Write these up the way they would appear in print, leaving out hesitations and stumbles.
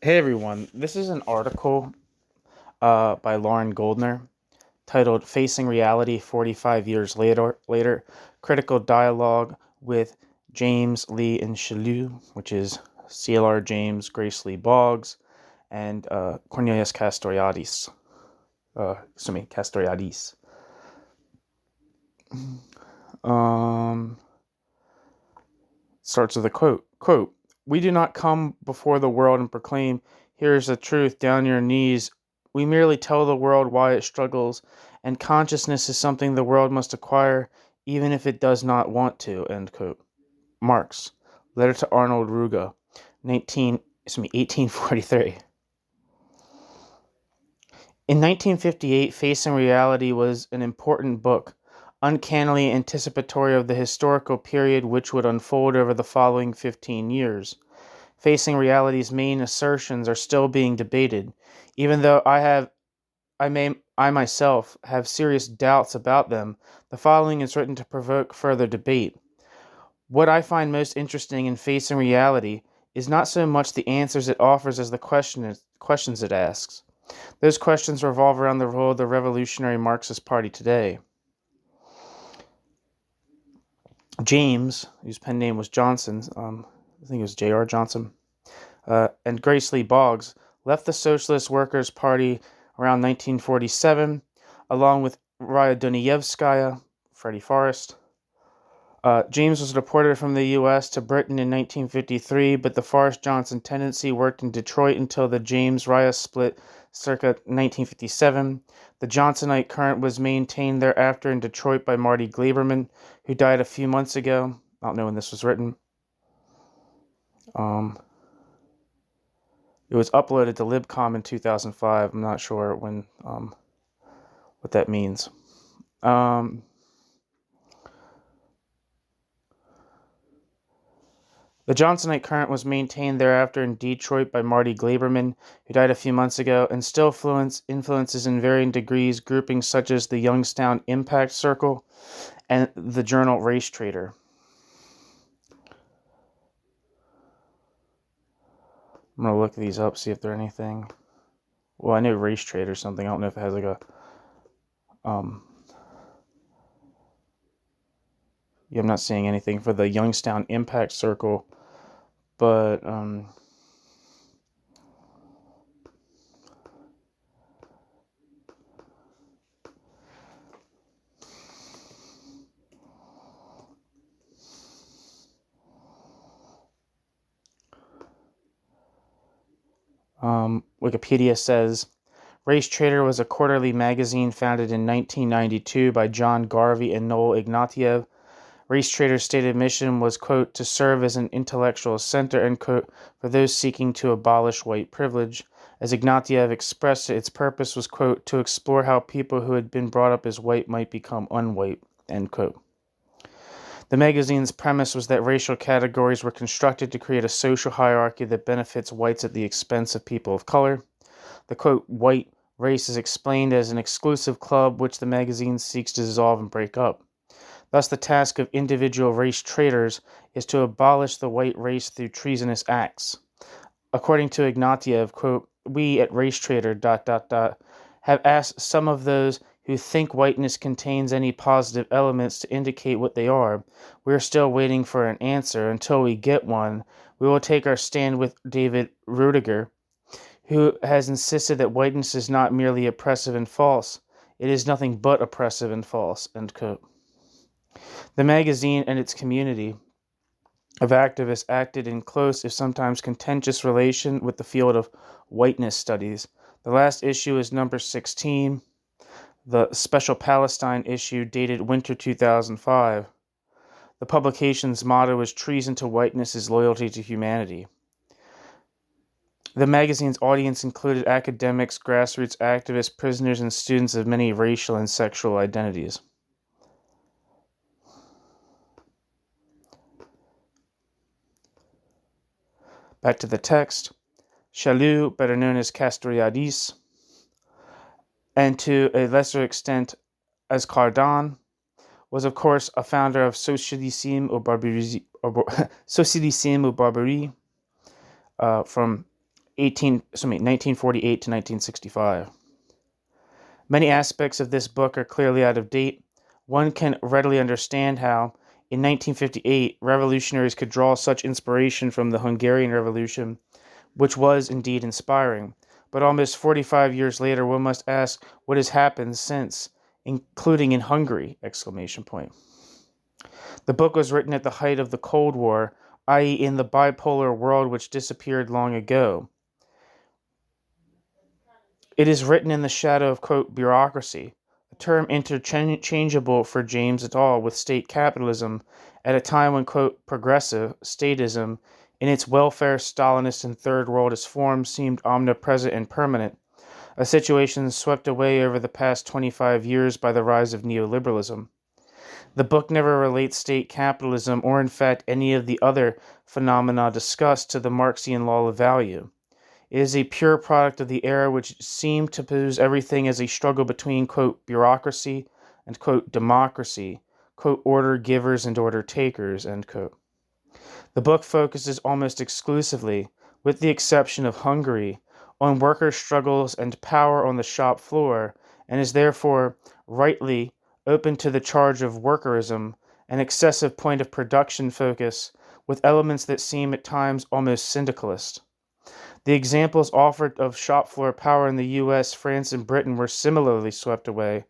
Hey everyone, this is an article by Loren Goldner titled Facing Reality 45 Years Later Critical Dialogue with James Lee and Chaulieu, which is CLR James, Grace Lee Boggs, and Cornelius Castoriadis. Castoriadis. Um, Starts with a quote, "We do not come before the world and proclaim, 'Here is the truth, down your knees.' We merely tell the world why it struggles, and consciousness is something the world must acquire, even if it does not want to." End quote. Marx, Letter to Arnold Ruge, 1843. In 1958, Facing Reality was an important book, uncannily anticipatory of the historical period which would unfold over the following 15 years. Facing Reality's main assertions are still being debated, even though I myself have serious doubts about them. The following is written to provoke further debate. What I find most interesting in Facing Reality is not so much the answers it offers as the questions it asks. Those questions revolve around the role of the revolutionary Marxist Party today. James, whose pen name was Johnson, I think it was J.R. Johnson, and Grace Lee Boggs left the Socialist Workers' Party around 1947, along with Raya Dunayevskaya, Freddie Forrest. James was deported from the U.S. to Britain in 1953, but the Forrest-Johnson tendency worked in Detroit until the James-Raya split circa 1957. The Johnsonite current was maintained thereafter in Detroit by Marty Glaberman, who died a few months ago. I don't know when this was written. It was uploaded to LibCom in 2005. I'm not sure when what that means. The Johnsonite current was maintained thereafter in Detroit by Marty Glaberman, who died a few months ago, and still influences in varying degrees groupings such as the Youngstown Impact Circle and the journal Race Trader. I'm going to look these up, see if they're anything. Well, I know Race Trader or something. I don't know if it has like a... Yeah, I'm not seeing anything for the Youngstown Impact Circle, but Wikipedia says, Race Trader was a quarterly magazine founded in 1992 by John Garvey and Noel Ignatieff. Race Trader's stated mission was, quote, to serve as an intellectual center, end quote, for those seeking to abolish white privilege. As Ignatieff expressed it, its purpose was, quote, to explore how people who had been brought up as white might become unwhite, end quote. The magazine's premise was that racial categories were constructed to create a social hierarchy that benefits whites at the expense of people of color. The, quote, white race is explained as an exclusive club which the magazine seeks to dissolve and break up. Thus, the task of individual race traders is to abolish the white race through treasonous acts. According to Ignatieff, quote, we at Race Trader, have asked some of those who think whiteness contains any positive elements to indicate what they are. We are still waiting for an answer. Until we get one, we will take our stand with David Rudiger, who has insisted that whiteness is not merely oppressive and false. It is nothing but oppressive and false, end quote. The magazine and its community of activists acted in close, if sometimes contentious, relation with the field of whiteness studies. The last issue is number 16, the Special Palestine issue dated winter 2005. The publication's motto is treason to whiteness is loyalty to humanity. The magazine's audience included academics, grassroots activists, prisoners, and students of many racial and sexual identities. Back to the text. Chaulieu, better known as Castoriadis, and to a lesser extent as Cardin, was of course a founder of Socialisme ou Barbarie, from 1948 to 1965. Many aspects of this book are clearly out of date. One can readily understand how, in 1958, revolutionaries could draw such inspiration from the Hungarian Revolution, which was indeed inspiring. But almost 45 years later, one must ask what has happened since, including in Hungary! The book was written at the height of the Cold War, i.e. in the bipolar world which disappeared long ago. It is written in the shadow of, quote, bureaucracy, a term interchangeable for James et al. With state capitalism, at a time when, quote, progressive statism, in its welfare, Stalinist, and Third Worldist form, seemed omnipresent and permanent, a situation swept away over the past 25 years by the rise of neoliberalism. The book never relates state capitalism, or in fact any of the other phenomena discussed, to the Marxian law of value. It is a pure product of the era which seemed to pose everything as a struggle between, quote, bureaucracy and, quote, democracy, quote, order givers and order takers, end quote. The book focuses almost exclusively, with the exception of Hungary, on worker struggles and power on the shop floor, and is therefore rightly open to the charge of workerism, an excessive point of production focus, with elements that seem at times almost syndicalist. The examples offered of shop floor power in the US, France, and Britain were similarly swept away,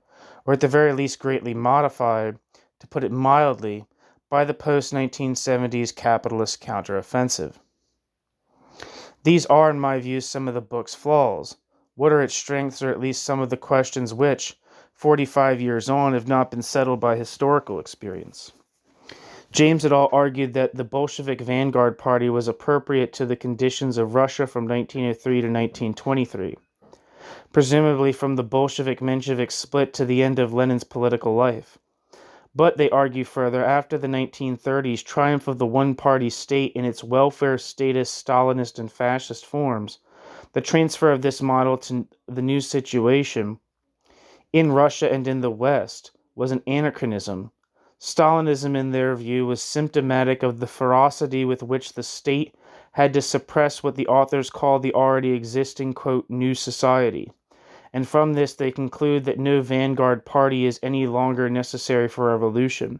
or at the very least greatly modified, to put it mildly, by the post-1970s capitalist counteroffensive. These are, in my view, some of the book's flaws. What are its strengths, or at least some of the questions which, 45 years on, have not been settled by historical experience? James et al. Argued that the Bolshevik vanguard party was appropriate to the conditions of Russia from 1903 to 1923, presumably from the Bolshevik-Menshevik split to the end of Lenin's political life. But, they argue further, after the 1930s triumph of the one-party state in its welfare statist, Stalinist, and fascist forms, the transfer of this model to the new situation in Russia and in the West was an anachronism. Stalinism, in their view, was symptomatic of the ferocity with which the state had to suppress what the authors call the already existing, quote, new society. And from this they conclude that no vanguard party is any longer necessary for revolution.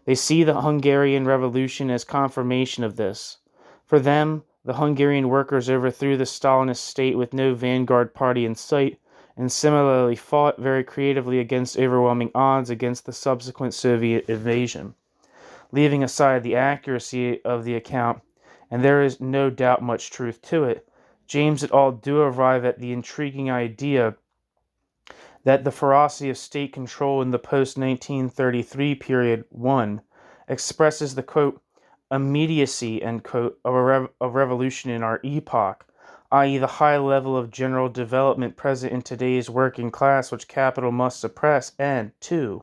They see the Hungarian Revolution as confirmation of this. For them, the Hungarian workers overthrew the Stalinist state with no vanguard party in sight, and similarly fought very creatively against overwhelming odds against the subsequent Soviet invasion. Leaving aside the accuracy of the account, and there is no doubt much truth to it, James et al. Do arrive at the intriguing idea that the ferocity of state control in the post-1933 period, 1, expresses the, quote, immediacy, end quote, of revolution in our epoch, i.e. the high level of general development present in today's working class which capital must suppress, and 2,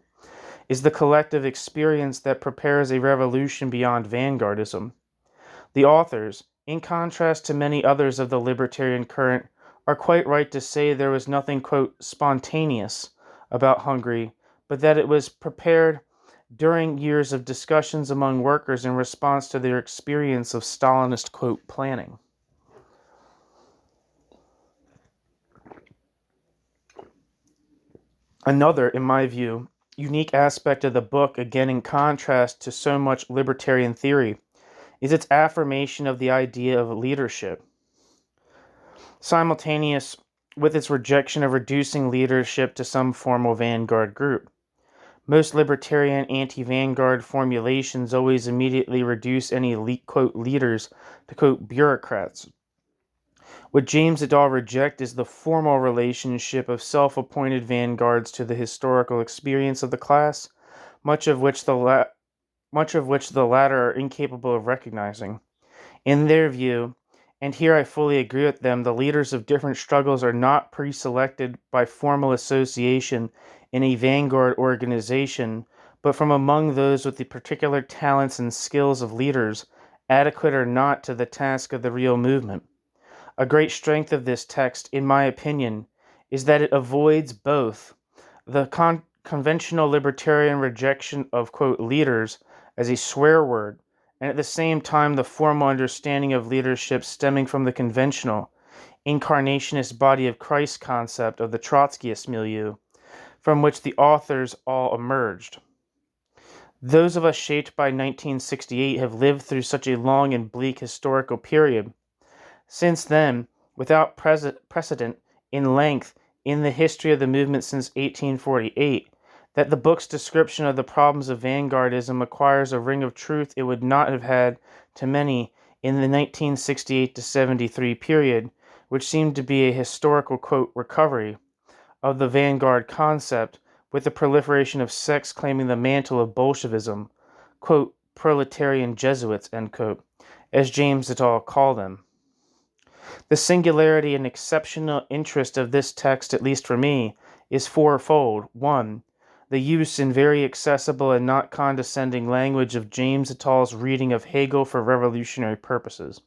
is the collective experience that prepares a revolution beyond vanguardism. The authors, in contrast to many others of the libertarian current, are quite right to say there was nothing, quote, spontaneous about Hungary, but that it was prepared during years of discussions among workers in response to their experience of Stalinist, quote, planning. Another, in my view, unique aspect of the book, again in contrast to so much libertarian theory, is its affirmation of the idea of leadership, simultaneous with its rejection of reducing leadership to some formal vanguard group. Most libertarian anti-vanguard formulations always immediately reduce any, quote, leaders to, quote, bureaucrats. What James et al. Reject is the formal relationship of self-appointed vanguards to the historical experience of the class, much of which the latter are incapable of recognizing. In their view, and here I fully agree with them, the leaders of different struggles are not pre-selected by formal association in a vanguard organization, but from among those with the particular talents and skills of leaders, adequate or not to the task of the real movement. A great strength of this text, in my opinion, is that it avoids both the conventional libertarian rejection of, quote, leaders as a swear word, and at the same time the formal understanding of leadership stemming from the conventional, incarnationist body of Christ concept of the Trotskyist milieu, from which the authors all emerged. Those of us shaped by 1968 have lived through such a long and bleak historical period. Since then, without precedent in length in the history of the movement since 1848, that the book's description of the problems of vanguardism acquires a ring of truth it would not have had to many in the 1968 to 73 period, which seemed to be a historical, quote, recovery of the vanguard concept, with the proliferation of sects claiming the mantle of Bolshevism, quote, proletarian Jesuits, end quote, as James et al. Call them. The singularity and exceptional interest of this text, at least for me, is fourfold. 1. The use in very accessible and not condescending language of James et al.'s reading of Hegel for revolutionary purposes.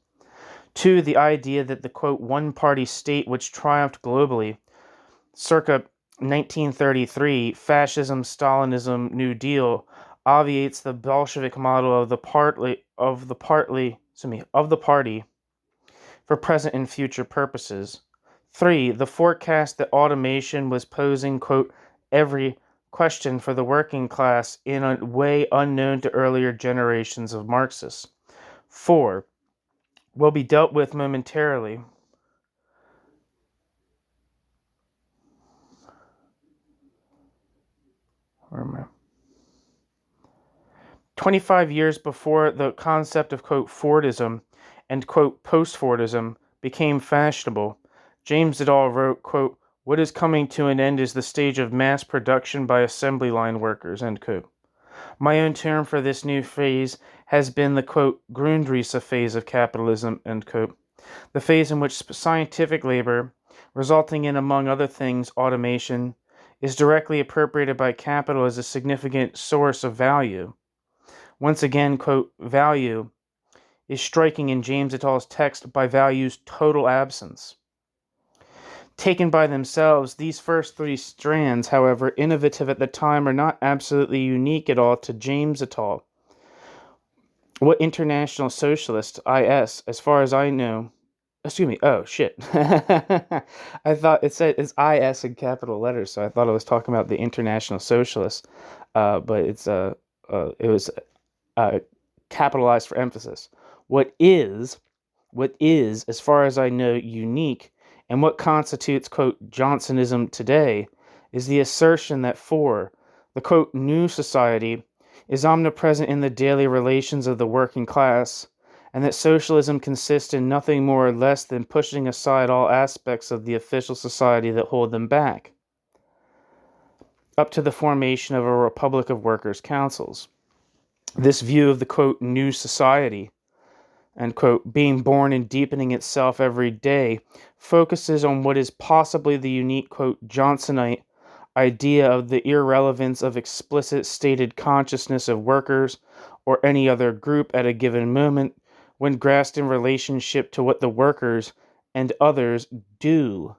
2. The idea that the, quote, one-party state which triumphed globally, circa 1933, fascism, Stalinism, New Deal, obviates the Bolshevik model of the party for present and future purposes. 3. The forecast that automation was posing, quote, every question for the working class in a way unknown to earlier generations of Marxists. 4. Will be dealt with momentarily. 25 years before the concept of, quote, Fordism and, quote, post-Fordism became fashionable, James et al. Wrote, quote, what is coming to an end is the stage of mass production by assembly line workers, end quote. My own term for this new phase has been the, quote, Grundrisse phase of capitalism, end quote. The phase in which scientific labor, resulting in, among other things, automation, is directly appropriated by capital as a significant source of value. Once again, quote, value is striking in James et al.'s text by value's total absence. Taken by themselves, these first three strands, however innovative at the time, are not absolutely unique at all to James et al. What International Socialist, IS, as far as I know, I thought it said it's IS in capital letters, so I thought I was talking about the International Socialists, but it was capitalized for emphasis. What is, as far as I know, unique, and what constitutes, quote, Johnsonism today, is the assertion that the, quote, new society is omnipresent in the daily relations of the working class, and that socialism consists in nothing more or less than pushing aside all aspects of the official society that hold them back, up to the formation of a republic of workers' councils. This view of the, quote, new society, and, quote, being born and deepening itself every day, focuses on what is possibly the unique, quote, Johnsonite idea of the irrelevance of explicit stated consciousness of workers or any other group at a given moment when grasped in relationship to what the workers and others do,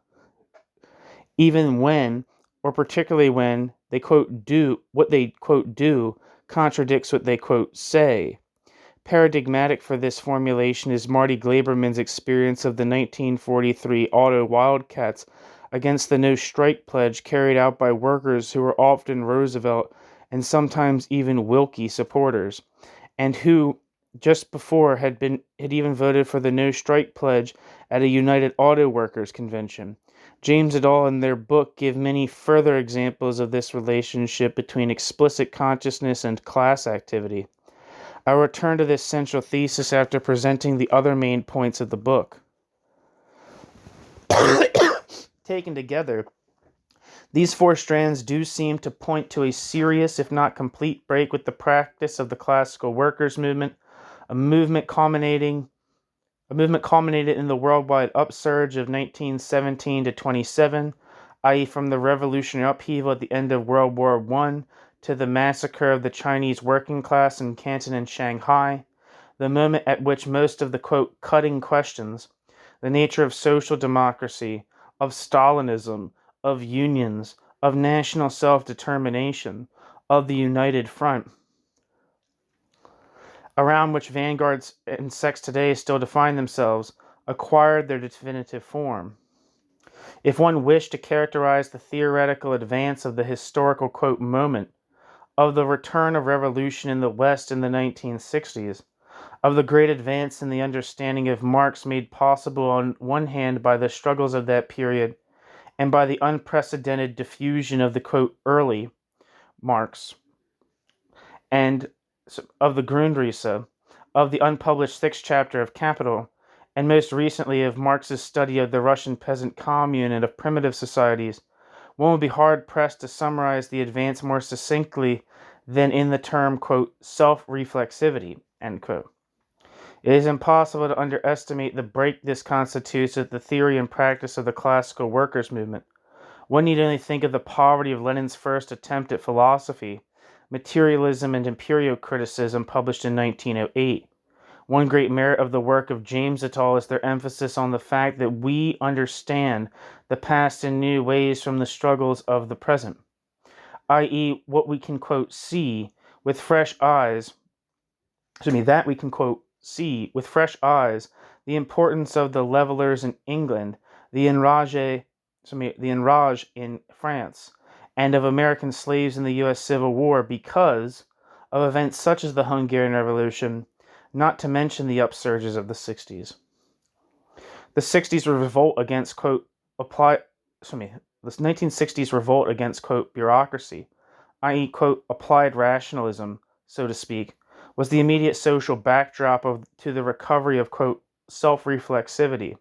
even when, or particularly when, they, quote, do, what they, quote, do contradicts what they, quote, say. Paradigmatic for this formulation is Marty Glaberman's experience of the 1943 Auto Wildcats against the no-strike pledge carried out by workers who were often Roosevelt and sometimes even Willkie supporters, and who, just before, had even voted for the no-strike pledge at a United Auto Workers convention. James et al. In their book give many further examples of this relationship between explicit consciousness and class activity. I'll return to this central thesis after presenting the other main points of the book. Taken together, these four strands do seem to point to a serious, if not complete, break with the practice of the classical workers' movement, a movement culminated in the worldwide upsurge of 1917 to 27, i.e. from the revolutionary upheaval at the end of World War I to the massacre of the Chinese working class in Canton and Shanghai, the moment at which most of the, quote, cutting questions, the nature of social democracy, of Stalinism, of unions, of national self-determination, of the United Front, around which vanguards and sects today still define themselves, acquired their definitive form. If one wished to characterize the theoretical advance of the historical, quote, moment of the return of revolution in the West in the 1960s, of the great advance in the understanding of Marx made possible on one hand by the struggles of that period and by the unprecedented diffusion of the, quote, early Marx, and of the Grundrisse, of the unpublished sixth chapter of Capital, and most recently of Marx's study of the Russian peasant commune and of primitive societies, one would be hard-pressed to summarize the advance more succinctly than in the term, quote, self-reflexivity, end quote. It is impossible to underestimate the break this constitutes with the theory and practice of the classical workers' movement. One need only think of the poverty of Lenin's first attempt at philosophy, Materialism and Empirio-Criticism, published in 1908. One great merit of the work of James et al. Is their emphasis on the fact that we understand the past in new ways from the struggles of the present, i.e., what we can, quote, see with fresh eyes, that we can, quote, see with fresh eyes the importance of the levelers in England, the enrage in France, and of American slaves in the U.S. Civil War because of events such as the Hungarian Revolution, not to mention the upsurges of the 60s. The 60s were revolt against, quote, the 1960s revolt against, quote, bureaucracy, i.e., quote, applied rationalism, so to speak, was the immediate social backdrop to the recovery of, quote, self-reflexivity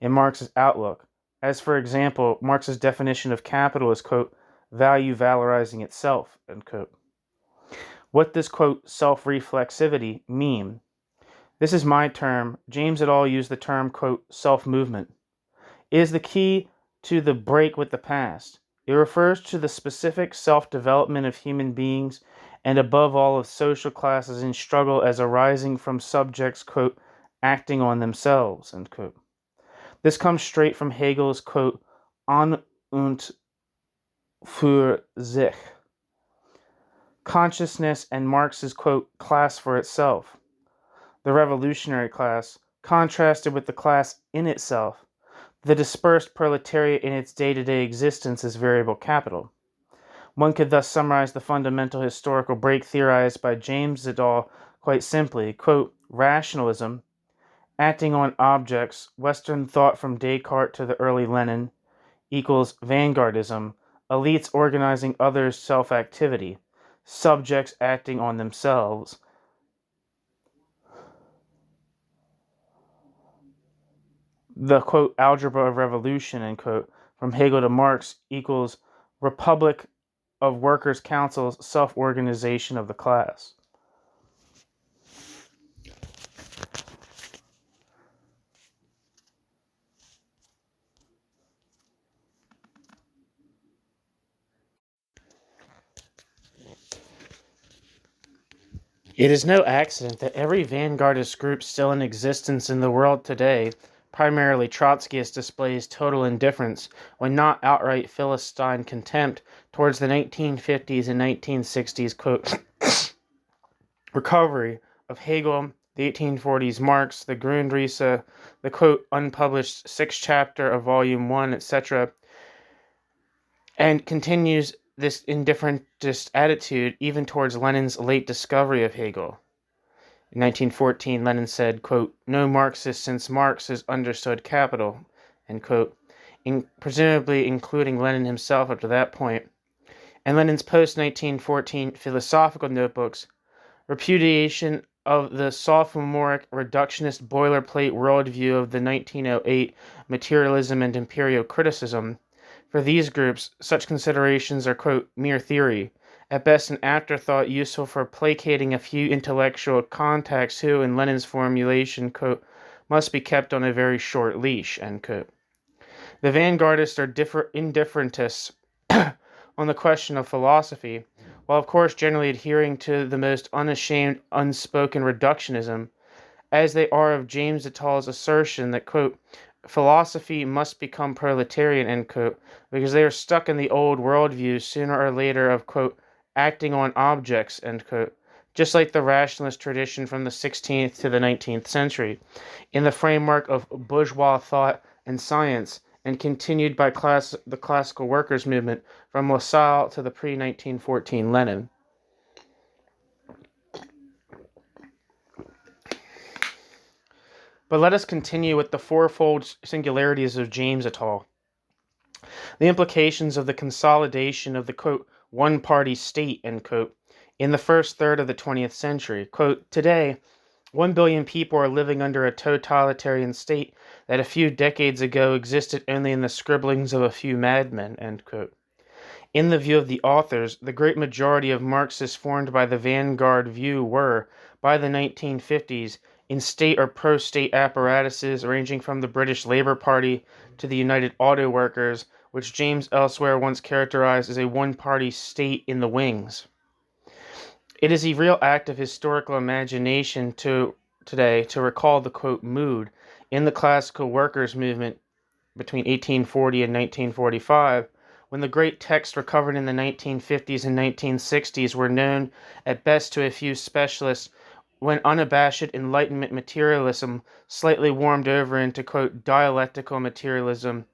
in Marx's outlook, as, for example, Marx's definition of capital as, quote, value valorizing itself, end quote. What does, quote, self-reflexivity mean? This is my term. James et al. Used the term, quote, self-movement. It is the key to the break with the past. It refers to the specific self-development of human beings and above all of social classes in struggle as arising from subjects, quote, acting on themselves, end quote. This comes straight from Hegel's, quote, an und für sich, consciousness, and Marx's, quote, class for itself, the revolutionary class, contrasted with the class in itself, the dispersed proletariat in its day-to-day existence as variable capital. One could thus summarize the fundamental historical break theorized by James et al. Quite simply, quote, rationalism, acting on objects, Western thought from Descartes to the early Lenin, equals vanguardism, elites organizing others' self-activity, subjects acting on themselves. The, quote, algebra of revolution, end quote, from Hegel to Marx equals republic of workers' councils, self-organization of the class. It is no accident that every vanguardist group still in existence in the world today, primarily Trotskyist, displays total indifference, when not outright Philistine contempt, towards the 1950s and 1960s, quote, recovery of Hegel, the 1840s Marx, the Grundrisse, the, quote, unpublished sixth chapter of Volume 1, etc., and continues this indifferentist attitude even towards Lenin's late discovery of Hegel. In 1914, Lenin said, quote, no Marxist since Marx has understood capital, end quote, presumably including Lenin himself up to that point. And Lenin's post-1914 philosophical notebooks, repudiation of the sophomoric reductionist boilerplate worldview of the 1908 materialism and Empirio-Criticism. For these groups, such considerations are, quote, mere theory, at best an afterthought useful for placating a few intellectual contacts who, in Lenin's formulation, quote, must be kept on a very short leash, end quote. The vanguardists are indifferentists on the question of philosophy, while of course generally adhering to the most unashamed, unspoken reductionism, as they are of James et al.'s assertion that, quote, philosophy must become proletarian, end quote, because they are stuck in the old worldview sooner or later of, quote, acting on objects, end quote, just like the rationalist tradition from the 16th to the 19th century, in the framework of bourgeois thought and science, and continued by the classical workers' movement from Lassalle to the pre-1914 Lenin. But let us continue with the fourfold singularities of James et al. The implications of the consolidation of the, quote, one-party state, end quote, in the first third of the 20th century. Quote, today, 1 billion people are living under a totalitarian state that a few decades ago existed only in the scribblings of a few madmen, end quote. In the view of the authors, the great majority of Marxists formed by the vanguard view were, by the 1950s, in state or pro-state apparatuses ranging from the British Labour Party to the United Auto Workers, which James elsewhere once characterized as a one-party state in the wings. It is a real act of historical imagination today to recall the, quote, mood in the classical workers' movement between 1840 and 1945, when the great texts recovered in the 1950s and 1960s were known at best to a few specialists, when unabashed Enlightenment materialism slightly warmed over into, quote, dialectical materialism,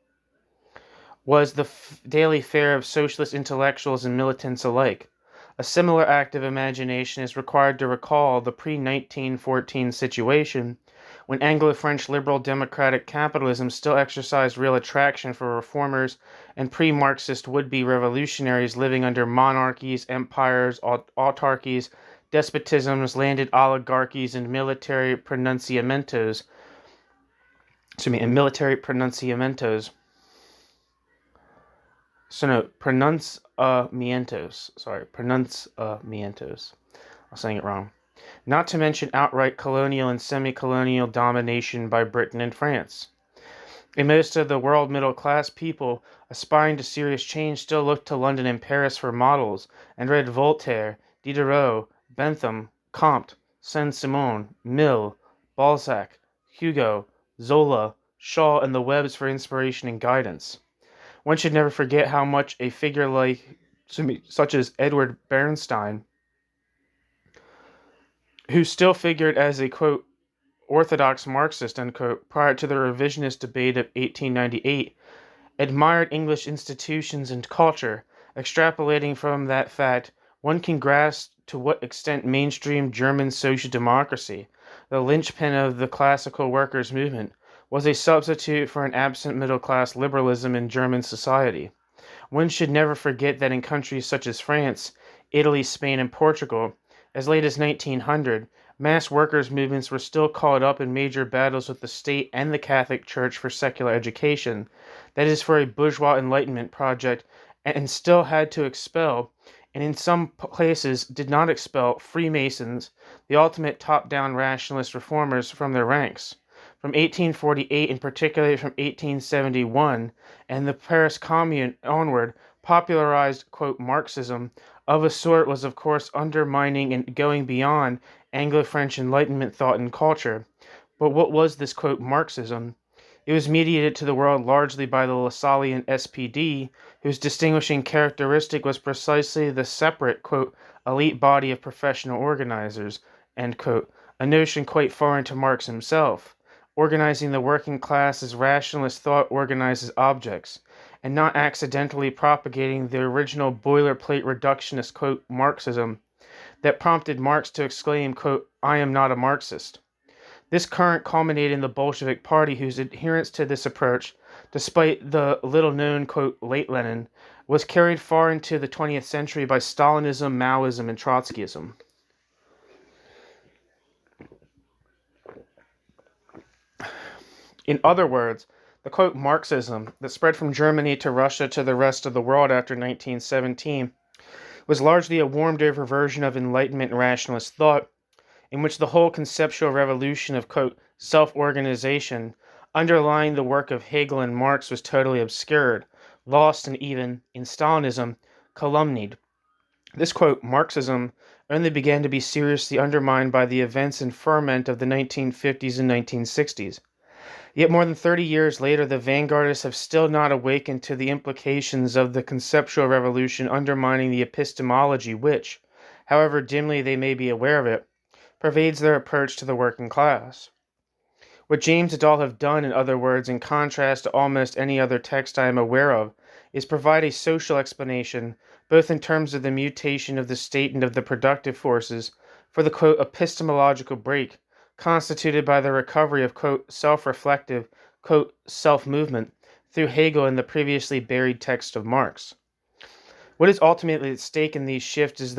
was the daily fare of socialist intellectuals and militants alike. A similar act of imagination is required to recall the pre-1914 situation, when Anglo-French liberal democratic capitalism still exercised real attraction for reformers and pre-Marxist would-be revolutionaries living under monarchies, empires, autarchies, despotisms, landed oligarchies, and military pronunciamentos. Pronunciamentos. I'm saying it wrong. Not to mention outright colonial and semi-colonial domination by Britain and France. And most of the world middle-class people aspiring to serious change still looked to London and Paris for models, and read Voltaire, Diderot, Bentham, Comte, Saint-Simon, Mill, Balzac, Hugo, Zola, Shaw, and the Webbs for inspiration and guidance. One should never forget how much a figure such as Edward Bernstein, who still figured as a, quote, orthodox Marxist, unquote, prior to the revisionist debate of 1898, admired English institutions and culture. Extrapolating from that fact, one can grasp to what extent mainstream German social democracy, the linchpin of the classical workers' movement, was a substitute for an absent middle-class liberalism in German society. One should never forget that in countries such as France, Italy, Spain, and Portugal, as late as 1900, mass workers' movements were still caught up in major battles with the state and the Catholic Church for secular education, that is, for a bourgeois enlightenment project, and still had to expel, and in some places did not expel, Freemasons, the ultimate top-down rationalist reformers, from their ranks. From 1848, and particularly from 1871, and the Paris Commune onward, popularized, quote, Marxism of a sort was of course undermining and going beyond Anglo-French Enlightenment thought and culture. But what was this, quote, Marxism? It was mediated to the world largely by the Lassallean SPD, whose distinguishing characteristic was precisely the separate, quote, elite body of professional organizers, end quote, a notion quite foreign to Marx himself, organizing the working class as rationalist thought organizes objects, and not accidentally propagating the original boilerplate reductionist, quote, Marxism, that prompted Marx to exclaim, quote, I am not a Marxist. This current culminated in the Bolshevik Party, whose adherence to this approach, despite the little-known, quote, late Lenin, was carried far into the 20th century by Stalinism, Maoism, and Trotskyism. In other words, the, quote, Marxism that spread from Germany to Russia to the rest of the world after 1917 was largely a warmed-over version of Enlightenment rationalist thought, in which the whole conceptual revolution of, quote, self-organization underlying the work of Hegel and Marx was totally obscured, lost, and even, in Stalinism, calumnied. This, quote, Marxism only began to be seriously undermined by the events and ferment of the 1950s and 1960s. Yet more than 30 years later, the vanguardists have still not awakened to the implications of the conceptual revolution undermining the epistemology which, however dimly they may be aware of it, pervades their approach to the working class. What James et al. Have done, in other words, in contrast to almost any other text I am aware of, is provide a social explanation, both in terms of the mutation of the state and of the productive forces, for the quote, epistemological break constituted by the recovery of quote, self-reflective quote, self-movement through Hegel in the previously buried text of Marx. What is ultimately at stake in these shifts is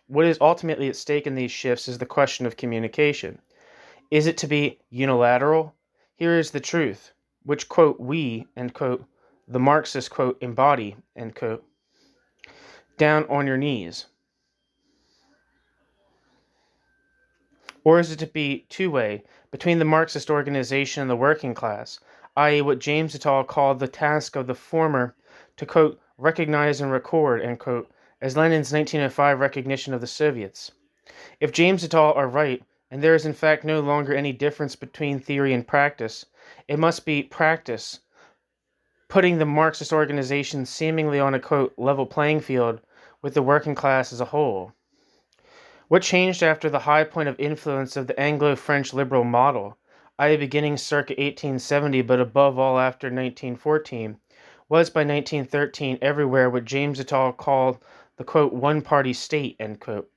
what is ultimately at stake in these shifts is the question of communication. Is it to be unilateral? Here is the truth, which, quote, we, end quote, the Marxists, quote, embody, end quote, down on your knees. Or is it to be two-way, between the Marxist organization and the working class, i.e. what James et al. Called the task of the former to, quote, recognize and record, end quote, as Lenin's 1905 recognition of the Soviets? If James et al. Are right, and there is in fact no longer any difference between theory and practice, it must be practice, putting the Marxist organization seemingly on a, quote, level playing field with the working class as a whole. What changed after the high point of influence of the Anglo-French liberal model, i.e. beginning circa 1870 but above all after 1914, was by 1913 everywhere what James et al. Called the, quote, one-party state, end quote.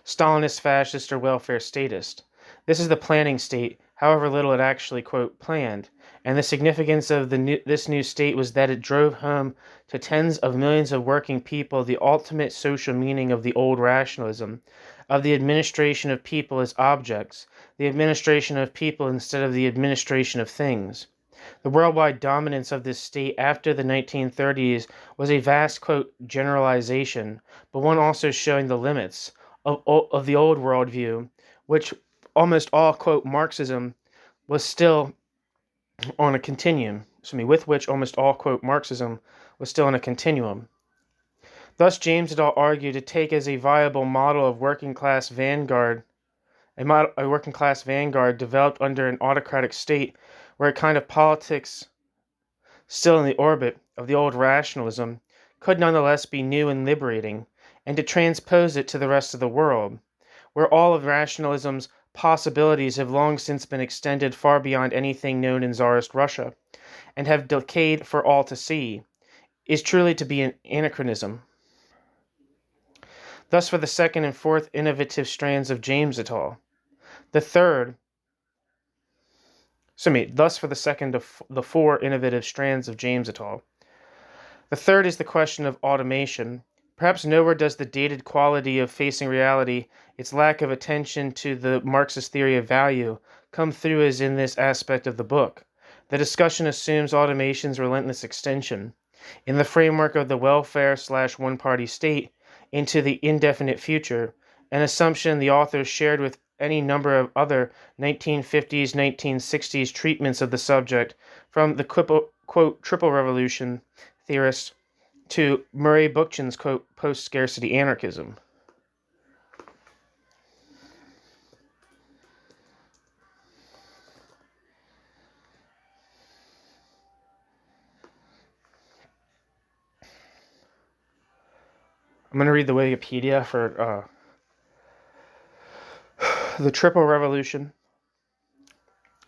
Stalinist, fascist, or welfare statist. This is the planning state, however little it actually, quote, planned, and the significance of this new state was that it drove home to tens of millions of working people the ultimate social meaning of the old rationalism, of the administration of people as objects, the administration of people instead of the administration of things. The worldwide dominance of this state after the 1930s was a vast, quote, generalization, but one also showing the limits of the old worldview, which almost all, quote, Marxism was still on a continuum. With which almost all, quote, Marxism was still on a continuum. Thus, James et al. Argue to take as a viable model of working class vanguard, a working class vanguard developed under an autocratic state where a kind of politics still in the orbit of the old rationalism could nonetheless be new and liberating, and to transpose it to the rest of the world, where all of rationalism's possibilities have long since been extended far beyond anything known in Tsarist Russia, and have decayed for all to see, is truly to be an anachronism. Thus for the second and fourth innovative strands of James et al. Thus for the second of the four innovative strands of James et al. The third is the question of automation. Perhaps nowhere does the dated quality of facing reality, its lack of attention to the Marxist theory of value, come through as in this aspect of the book. The discussion assumes automation's relentless extension, in the framework of the welfare/one-party state, into the indefinite future, an assumption the authors shared with any number of other 1950s, 1960s treatments of the subject, from the, quote, triple revolution theorists to Murray Bookchin's, quote, post-scarcity anarchism. I'm going to read the Wikipedia for the Triple Revolution.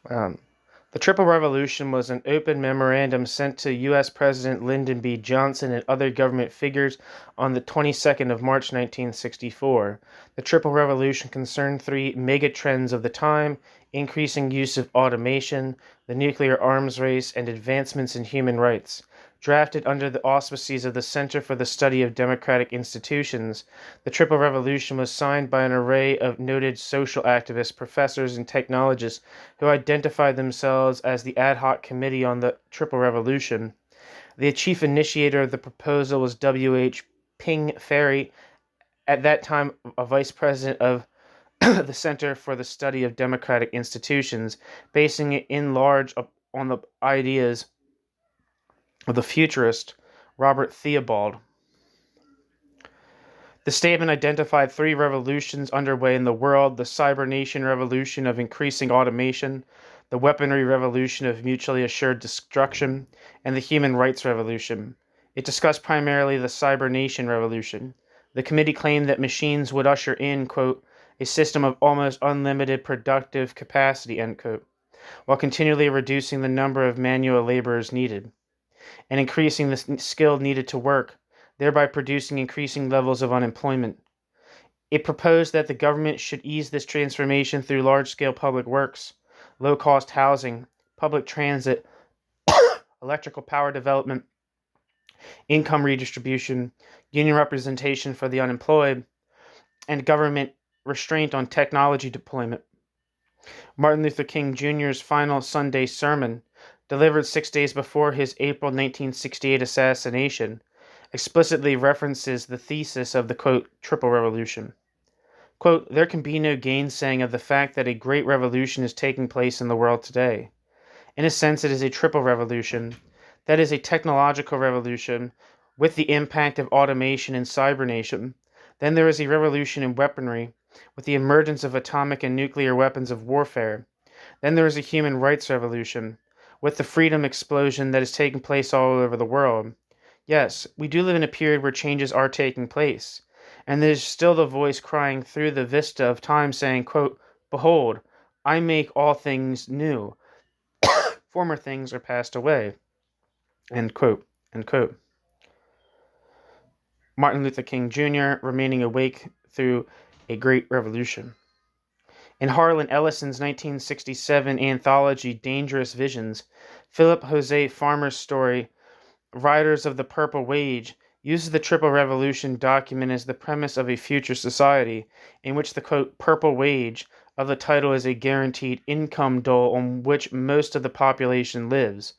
The Triple Revolution was an open memorandum sent to U.S. President Lyndon B. Johnson and other government figures on the 22nd of March 1964. The Triple Revolution concerned three megatrends of the time: increasing use of automation, the nuclear arms race, and advancements in human rights. Drafted under the auspices of the Center for the Study of Democratic Institutions, the Triple Revolution was signed by an array of noted social activists, professors, and technologists who identified themselves as the Ad Hoc Committee on the Triple Revolution. The chief initiator of the proposal was W.H. Ping Ferry, at that time a vice president of the Center for the Study of Democratic Institutions, basing it in large on the ideas of the futurist Robert Theobald. The statement identified three revolutions underway in the world: the cybernation revolution of increasing automation, the weaponry revolution of mutually assured destruction, and the human rights revolution. It discussed primarily the cybernation revolution. The committee claimed that machines would usher in, quote, a system of almost unlimited productive capacity, end quote, while continually reducing the number of manual laborers needed and increasing the skill needed to work, thereby producing increasing levels of unemployment. It proposed that the government should ease this transformation through large-scale public works, low-cost housing, public transit, electrical power development, income redistribution, union representation for the unemployed, and government restraint on technology deployment. Martin Luther King Jr.'s final Sunday sermon, delivered 6 days before his April 1968 assassination, explicitly references the thesis of the, quote, Triple Revolution. Quote, there can be no gainsaying of the fact that a great revolution is taking place in the world today. In a sense, it is a triple revolution. That is a technological revolution with the impact of automation and cybernation. Then there is a revolution in weaponry with the emergence of atomic and nuclear weapons of warfare. Then there is a human rights revolution with the freedom explosion that is taking place all over the world. Yes, we do live in a period where changes are taking place. And there's still the voice crying through the vista of time saying, quote, behold, I make all things new. Former things are passed away. End quote. End quote. Martin Luther King Jr. remaining awake through a great revolution. In Harlan Ellison's 1967 anthology Dangerous Visions, Philip Jose Farmer's story, Riders of the Purple Wage, uses the Triple Revolution document as the premise of a future society in which the, quote, purple wage of the title is a guaranteed income dole on which most of the population lives.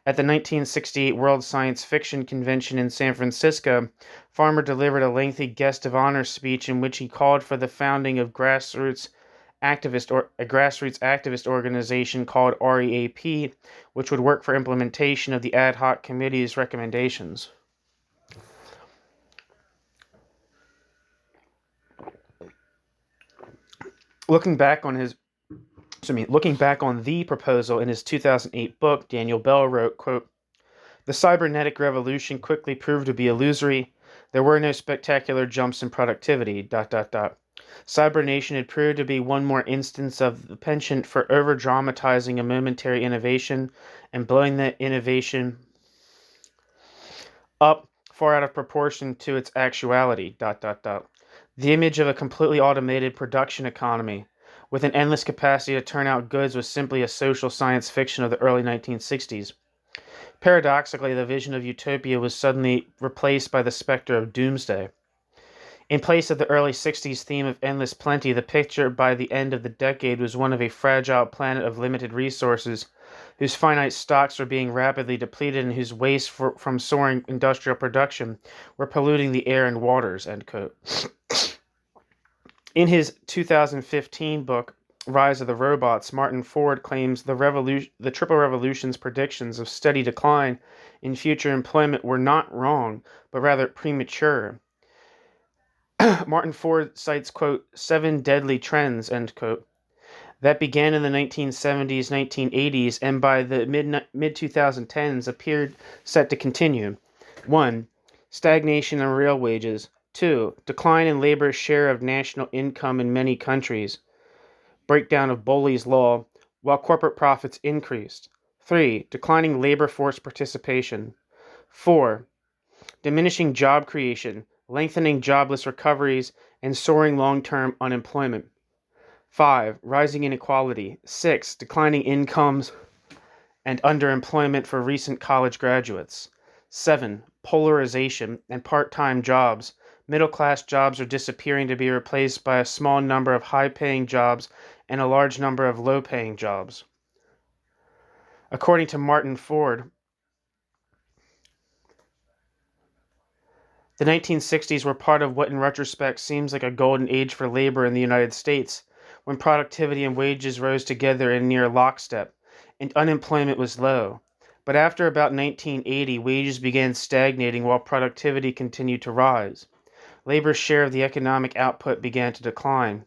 At the 1968 World Science Fiction Convention in San Francisco, Farmer delivered a lengthy guest of honor speech in which he called for the founding of a grassroots activist organization called REAP, which would work for implementation of the ad hoc committee's recommendations. Looking back on the proposal in his 2008 book, Daniel Bell wrote, quote, the cybernetic revolution quickly proved to be illusory. There were no spectacular jumps in productivity, ... Cybernation had proved to be one more instance of the penchant for over-dramatizing a momentary innovation and blowing that innovation up far out of proportion to its actuality, ... The image of a completely automated production economy with an endless capacity to turn out goods was simply a social science fiction of the early 1960s. Paradoxically, the vision of utopia was suddenly replaced by the specter of doomsday. In place of the early 60s theme of endless plenty, the picture by the end of the decade was one of a fragile planet of limited resources, whose finite stocks were being rapidly depleted and whose waste from soaring industrial production were polluting the air and waters, end quote. In his 2015 book, Rise of the Robots, Martin Ford claims the Triple Revolution's predictions of steady decline in future employment were not wrong, but rather premature. Martin Ford cites, quote, 7 deadly trends, end quote, that began in the 1970s, 1980s, and by the mid-2010s appeared set to continue. 1. Stagnation in real wages. 2. Decline in labor's share of national income in many countries. Breakdown of Bowley's Law, while corporate profits increased. 3. Declining labor force participation. 4. Diminishing job creation, lengthening jobless recoveries, and soaring long-term unemployment. 5. Rising inequality. 6. Declining incomes and underemployment for recent college graduates. 7. Polarization and part-time jobs. Middle-class jobs are disappearing to be replaced by a small number of high-paying jobs and a large number of low-paying jobs. According to Martin Ford, the 1960s were part of what in retrospect seems like a golden age for labor in the United States, when productivity and wages rose together in near lockstep, and unemployment was low. But after about 1980, wages began stagnating while productivity continued to rise. Labor's share of the economic output began to decline.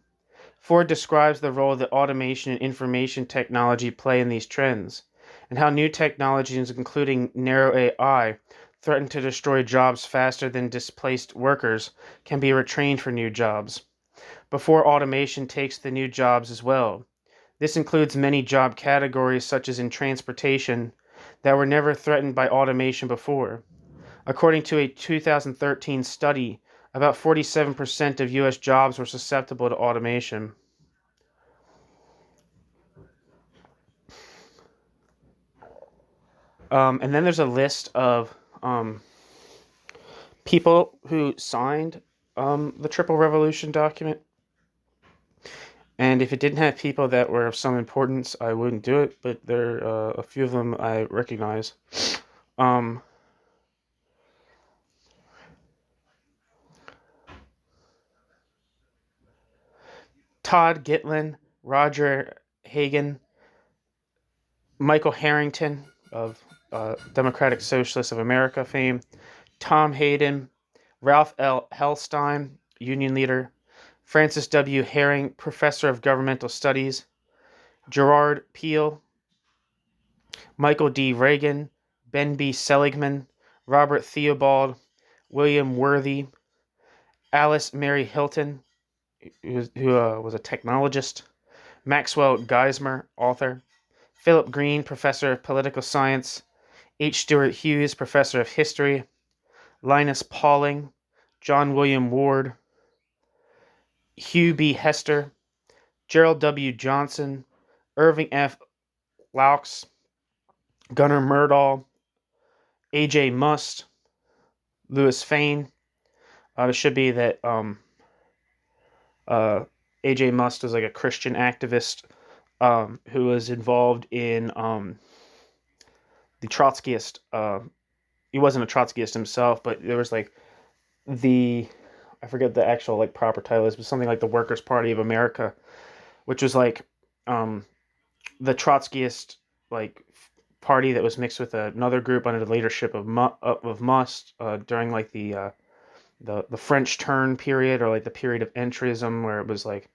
Ford describes the role that automation and information technology play in these trends, and how new technologies, including narrow AI, threaten to destroy jobs faster than displaced workers can be retrained for new jobs, before automation takes the new jobs as well. This includes many job categories, such as in transportation, that were never threatened by automation before. According to a 2013 study, about 47% of U.S. jobs were susceptible to automation. And then there's a list of people who signed the Triple Revolution document. And if it didn't have people that were of some importance, I wouldn't do it. But there are a few of them I recognize. Um, Todd Gitlin, Roger Hagan, Michael Harrington of Democratic Socialists of America fame, Tom Hayden, Ralph L. Hellstein, union leader, Francis W. Herring, professor of governmental studies, Gerard Peel, Michael D. Reagan, Ben B. Seligman, Robert Theobald, William Worthy, Alice Mary Hilton, who was a technologist, Maxwell Geismar, author, Philip Green, professor of political science, H. Stuart Hughes, professor of history, Linus Pauling, John William Ward, Hugh B. Hester, Gerald W. Johnson, Irving F. Laux, Gunnar Myrdal, A.J. Must, Louis Fain. It should be that A.J. Must is like a Christian activist who was involved in the Trotskyist. He wasn't a Trotskyist himself, but there was like I forget the actual like proper title is, but something like the Workers' Party of America, which was like the Trotskyist like party that was mixed with another group under the leadership of Must during like the French turn period, or like the period of entrism, where it was like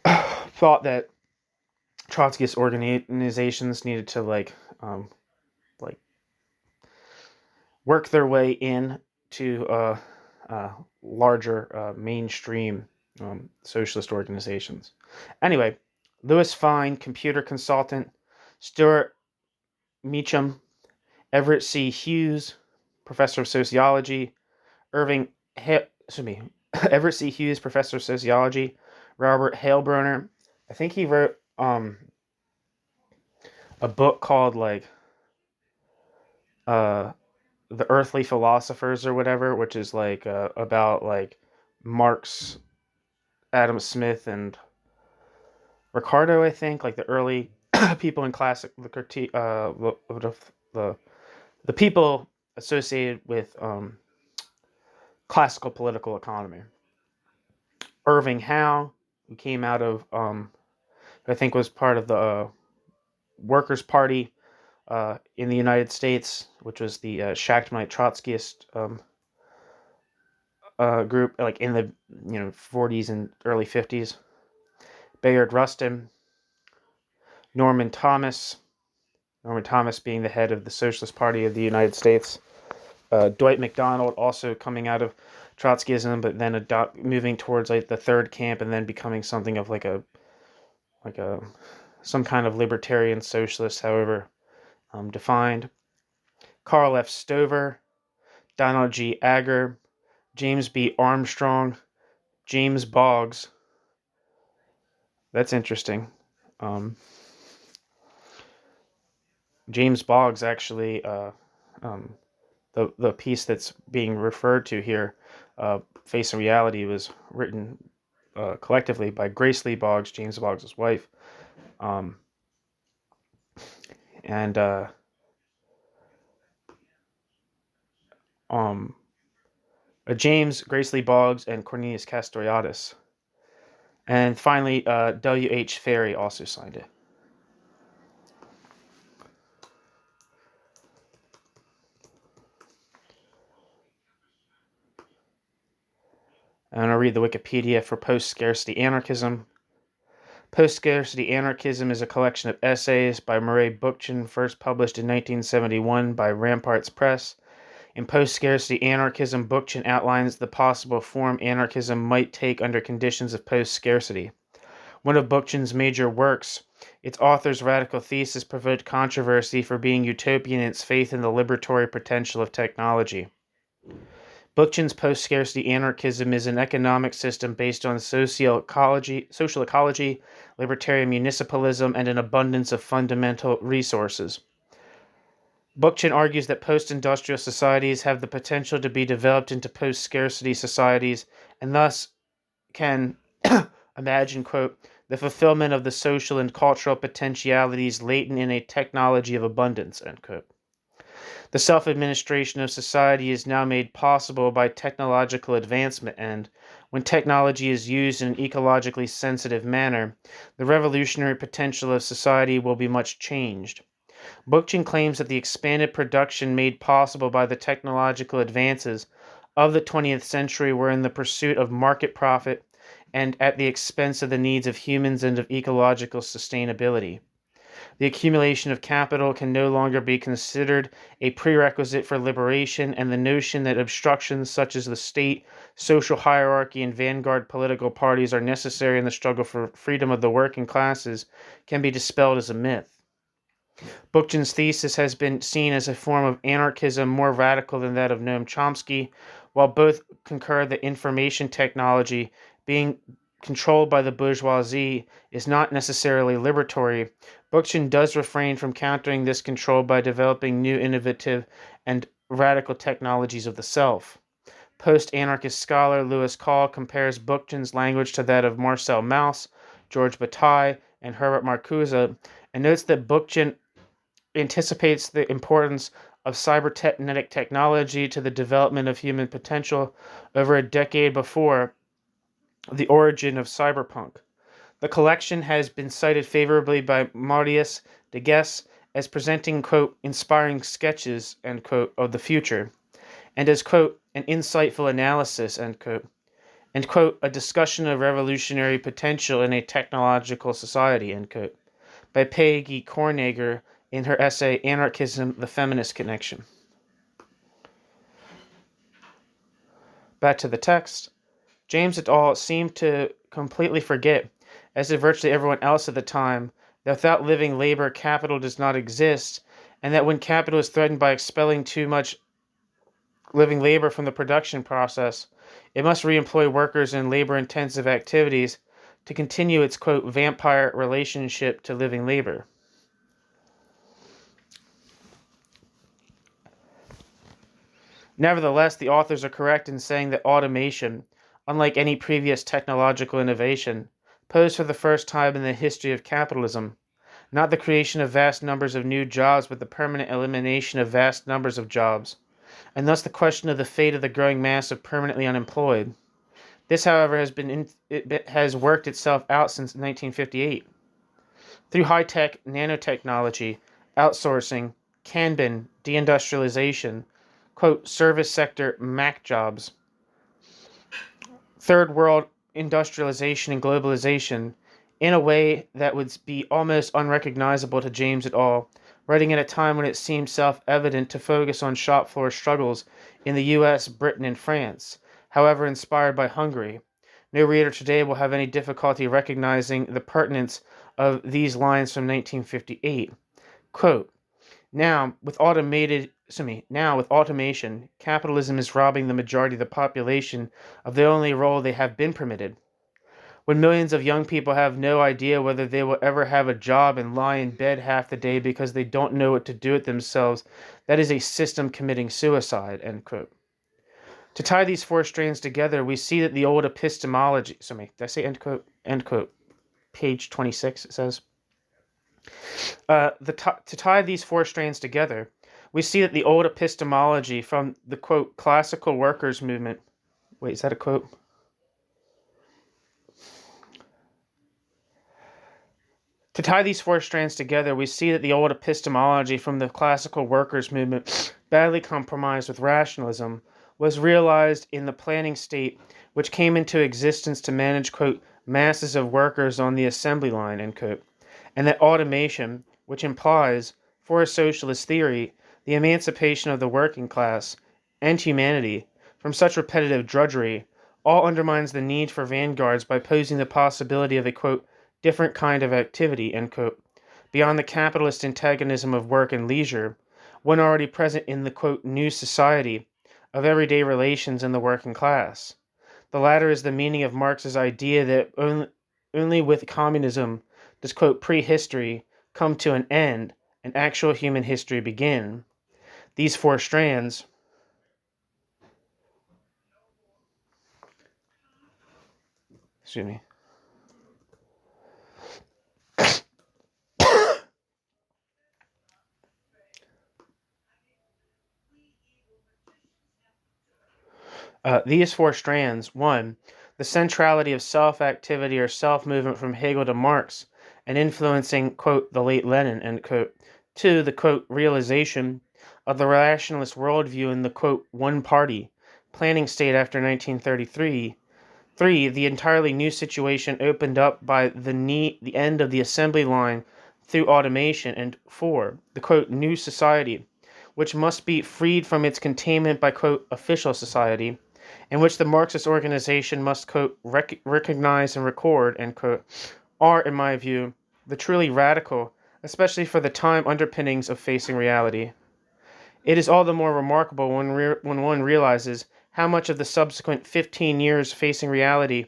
thought that Trotskyist organizations needed to like work their way in to larger mainstream socialist organizations. Anyway, Louis Fine, computer consultant, Stuart Meacham, Everett C. Hughes, professor of sociology, Everett C. Hughes, professor of sociology, Robert Heilbroner. I think he wrote a book called like The Earthly Philosophers or whatever, which is like about like Marx, Adam Smith, and Ricardo. I think like the early people in classic the critique the people associated with classical political economy. Irving Howe, who came out of I think was part of the Workers' Party in the United States, which was the Shachtmanite Trotskyist group, like in the 40s and early 50s. Bayard Rustin, Norman Thomas being the head of the Socialist Party of the United States. Dwight MacDonald, also coming out of Trotskyism, but then moving towards like the third camp, and then becoming something of like a some kind of libertarian socialist, however defined. Carl F. Stover, Donald G. Ager, James B. Armstrong, James Boggs. That's interesting. James Boggs actually, the piece that's being referred to here, Face of Reality, was written collectively by Grace Lee Boggs, James Boggs' wife, and James, Grace Lee Boggs, and Cornelius Castoriadis. And finally, W.H. Ferry also signed it. I'm going to read the Wikipedia for post-scarcity anarchism. Post-Scarcity Anarchism is a collection of essays by Murray Bookchin, first published in 1971 by Ramparts Press. In Post-Scarcity Anarchism, Bookchin outlines the possible form anarchism might take under conditions of post-scarcity. One of Bookchin's major works, its author's radical thesis provoked controversy for being utopian in its faith in the liberatory potential of technology. Bookchin's post-scarcity anarchism is an economic system based on social ecology, libertarian municipalism, and an abundance of fundamental resources. Bookchin argues that post-industrial societies have the potential to be developed into post-scarcity societies and thus can imagine, quote, the fulfillment of the social and cultural potentialities latent in a technology of abundance, end quote. The self-administration of society is now made possible by technological advancement, and when technology is used in an ecologically sensitive manner, the revolutionary potential of society will be much changed. Bookchin claims that the expanded production made possible by the technological advances of the 20th century were in the pursuit of market profit and at the expense of the needs of humans and of ecological sustainability. The accumulation of capital can no longer be considered a prerequisite for liberation, and the notion that obstructions such as the state, social hierarchy, and vanguard political parties are necessary in the struggle for freedom of the working classes can be dispelled as a myth. Bookchin's thesis has been seen as a form of anarchism more radical than that of Noam Chomsky. While both concur that information technology, being controlled by the bourgeoisie, is not necessarily liberatory, Bookchin does refrain from countering this control by developing new, innovative, and radical technologies of the self. Post-anarchist scholar Louis Call compares Bookchin's language to that of Marcel Mauss, George Bataille, and Herbert Marcuse, and notes that Bookchin anticipates the importance of cybernetic technology to the development of human potential over a decade before the origin of cyberpunk. The collection has been cited favorably by Marius de Guess as presenting, quote, inspiring sketches, end quote, of the future, and as, quote, an insightful analysis, end quote, and, quote, a discussion of revolutionary potential in a technological society, end quote, by Peggy Kornegger in her essay Anarchism, the Feminist Connection. Back to the text. James et al. Seemed to completely forget, as did virtually everyone else at the time, that without living labor, capital does not exist, and that when capital is threatened by expelling too much living labor from the production process, it must reemploy workers in labor-intensive activities to continue its, quote, vampire relationship to living labor. Nevertheless, the authors are correct in saying that automation, unlike any previous technological innovation, posed for the first time in the history of capitalism, not the creation of vast numbers of new jobs, but the permanent elimination of vast numbers of jobs, and thus the question of the fate of the growing mass of permanently unemployed. This, however, has worked itself out since 1958. Through high-tech nanotechnology, outsourcing, Kanban, deindustrialization, quote, service sector Mac jobs, third world industrialization and globalization, in a way that would be almost unrecognizable to James et al., writing at a time when it seemed self-evident to focus on shop floor struggles in the US, Britain, and France, however inspired by Hungary. No reader today will have any difficulty recognizing the pertinence of these lines from 1958. Quote, Now, with automation, capitalism is robbing the majority of the population of the only role they have been permitted. When millions of young people have no idea whether they will ever have a job and lie in bed half the day because they don't know what to do with themselves, that is a system committing suicide, end quote. To tie these four strands together, we see that the old epistemology, did I say end quote? End quote. Page 26, it says. To tie these four strands together, we see that the old epistemology from the, quote, classical workers' movement. Wait, is that a quote? To tie these four strands together, we see that the old epistemology from the classical workers' movement, badly compromised with rationalism, was realized in the planning state, which came into existence to manage, quote, masses of workers on the assembly line, end quote, and that automation, which implies, for a socialist theory, the emancipation of the working class and humanity from such repetitive drudgery, all undermines the need for vanguards by posing the possibility of a, quote, different kind of activity, end quote, beyond the capitalist antagonism of work and leisure, one already present in the, quote, new society of everyday relations in the working class. The latter is the meaning of Marx's idea that only with communism does, quote, prehistory come to an end and actual human history begin. These four strands excuse me. These four strands: 1. The centrality of self-activity or self-movement from Hegel to Marx and influencing, quote, the late Lenin, end quote. 2. The, quote, realization of the rationalist worldview in the, quote, one-party planning state after 1933. 3. The entirely new situation opened up by the end of the assembly line through automation. And 4. The, quote, new society, which must be freed from its containment by, quote, official society, in which the Marxist organization must, quote, recognize and record, end quote, are, in my view, the truly radical, especially for the time, underpinnings of facing reality. It is all the more remarkable when one realizes how much of the subsequent 15 years facing reality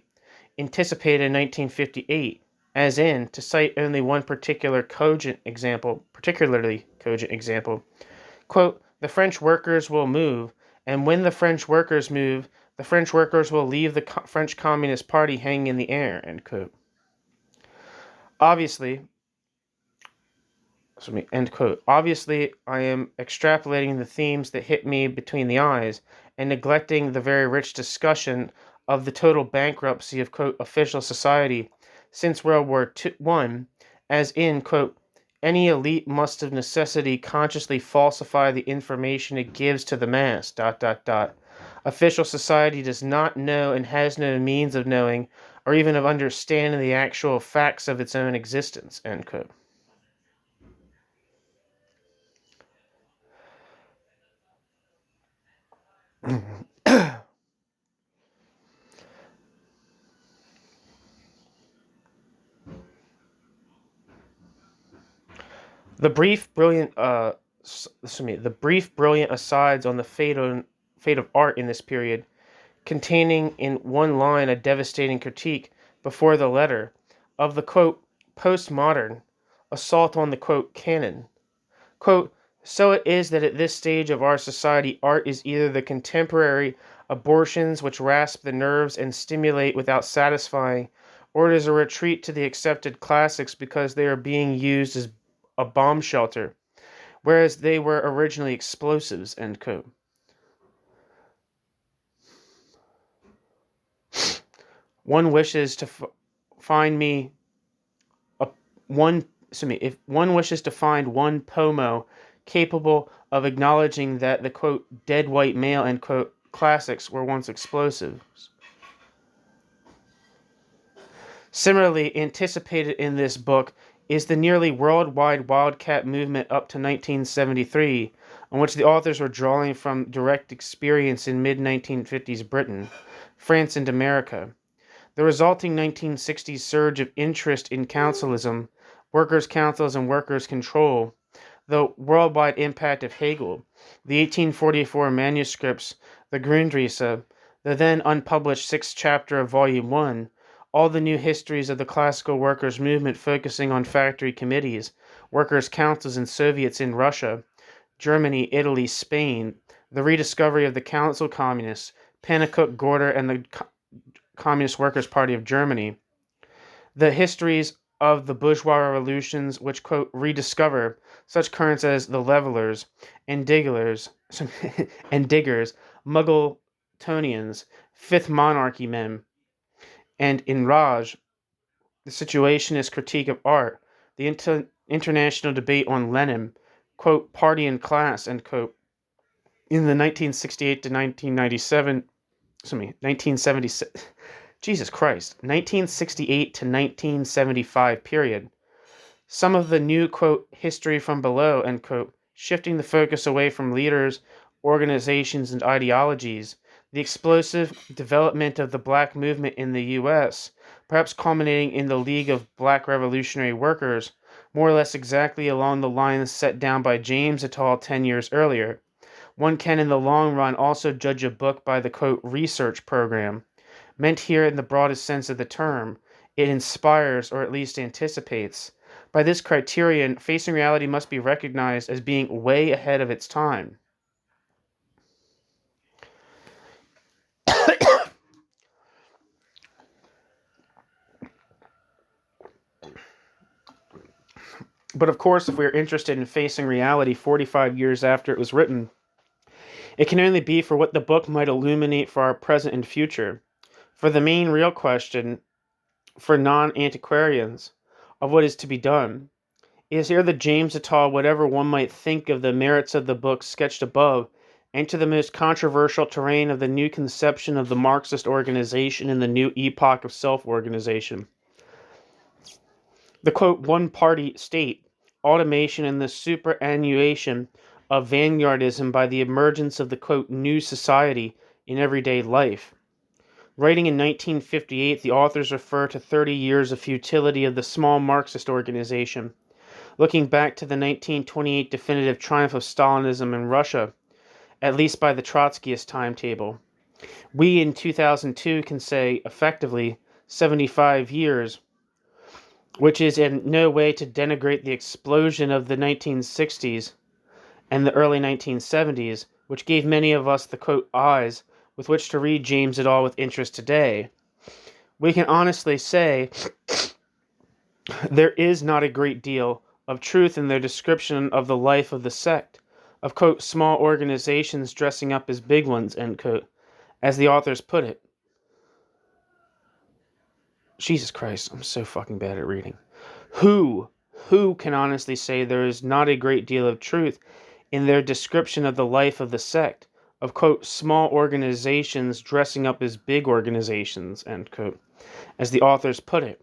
anticipated in 1958, as in, to cite only one particularly cogent example, quote, the French workers will move, and when the French workers move, the French workers will leave the French Communist Party hanging in the air, end quote. End quote. Obviously, I am extrapolating the themes that hit me between the eyes and neglecting the very rich discussion of the total bankruptcy of, quote, official society since World War I, as in, quote, any elite must of necessity consciously falsify the information it gives to the mass, ... Official society does not know and has no means of knowing or even of understanding the actual facts of its own existence, end quote. The brief, brilliant asides on the fate of art in this period, containing in one line a devastating critique before the letter of the, quote, postmodern assault on the, quote, canon. Quote, so it is that at this stage of our society, art is either the contemporary abortions which rasp the nerves and stimulate without satisfying, or it is a retreat to the accepted classics because they are being used as a bomb shelter, whereas they were originally explosives, end quote. One wishes to find me a one. If one wishes to find one pomo capable of acknowledging that the, quote, dead white male, end quote, classics were once explosives. Similarly anticipated in this book is the nearly worldwide wildcat movement up to 1973, on which the authors were drawing from direct experience in mid-1950s Britain, France, and America. The resulting 1960s surge of interest in councilism, workers' councils, and workers' control, the worldwide impact of Hegel, the 1844 manuscripts, the Grundrisse, the then unpublished sixth chapter of Volume 1, all the new histories of the classical workers' movement focusing on factory committees, workers' councils, and Soviets in Russia, Germany, Italy, Spain, the rediscovery of the Council Communists, Pannekoek, Goldner, and the Communist Workers' Party of Germany, the histories of the bourgeois revolutions which, quote, rediscover such currents as the levelers and diggers, Muggletonians, Fifth Monarchy men, and in Raj, the situationist critique of art, the international debate on Lenin, quote, party and class, end quote, in the 1968 to 1997, 1976, Jesus Christ, 1968 to 1975 period. Some of the new, quote, history from below, end quote, shifting the focus away from leaders, organizations, and ideologies, the explosive development of the black movement in the U.S., perhaps culminating in the League of Black Revolutionary Workers, more or less exactly along the lines set down by James et al. 10 years earlier. One can, in the long run, also judge a book by the, quote, research program. Meant here in the broadest sense of the term, it inspires or at least anticipates. By this criterion, Facing Reality must be recognized as being way ahead of its time. But of course, if we are interested in Facing Reality 45 years after it was written, it can only be for what the book might illuminate for our present and future. For the main real question, for non-antiquarians, of what is to be done, is here that James et al., whatever one might think of the merits of the book sketched above, enter the most controversial terrain of the new conception of the Marxist organization in the new epoch of self-organization. The, quote, one-party state, automation, and the superannuation of vanguardism by the emergence of the, quote, new society in everyday life. Writing in 1958, the authors refer to 30 years of futility of the small Marxist organization, looking back to the 1928 definitive triumph of Stalinism in Russia, at least by the Trotskyist timetable. We in 2002 can say, effectively, 75 years, which is in no way to denigrate the explosion of the 1960s and the early 1970s, which gave many of us the, quote, eyes with which to read James et al. With interest today. We can honestly say there is not a great deal of truth in their description of the life of the sect, of, quote, small organizations dressing up as big ones, end quote, as the authors put it. Jesus Christ, I'm so fucking bad at reading. Who can honestly say there is not a great deal of truth in their description of the life of the sect, of, quote, small organizations dressing up as big organizations, end quote, as the authors put it?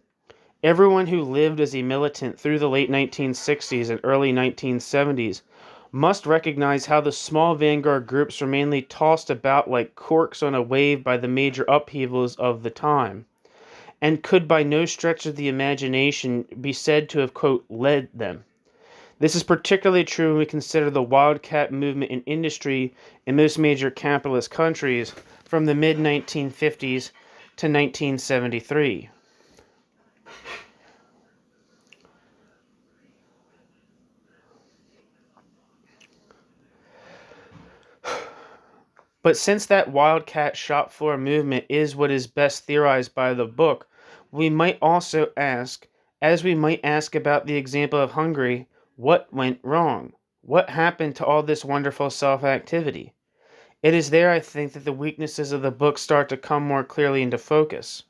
Everyone who lived as a militant through the late 1960s and early 1970s must recognize how the small vanguard groups were mainly tossed about like corks on a wave by the major upheavals of the time, and could by no stretch of the imagination be said to have, quote, led them. This is particularly true when we consider the wildcat movement in industry in most major capitalist countries from the mid-1950s to 1973. But since that wildcat shop floor movement is what is best theorized by the book, we might also ask, as we might ask about the example of Hungary, what went wrong? What happened to all this wonderful self-activity? It is there, I think, that the weaknesses of the book start to come more clearly into focus.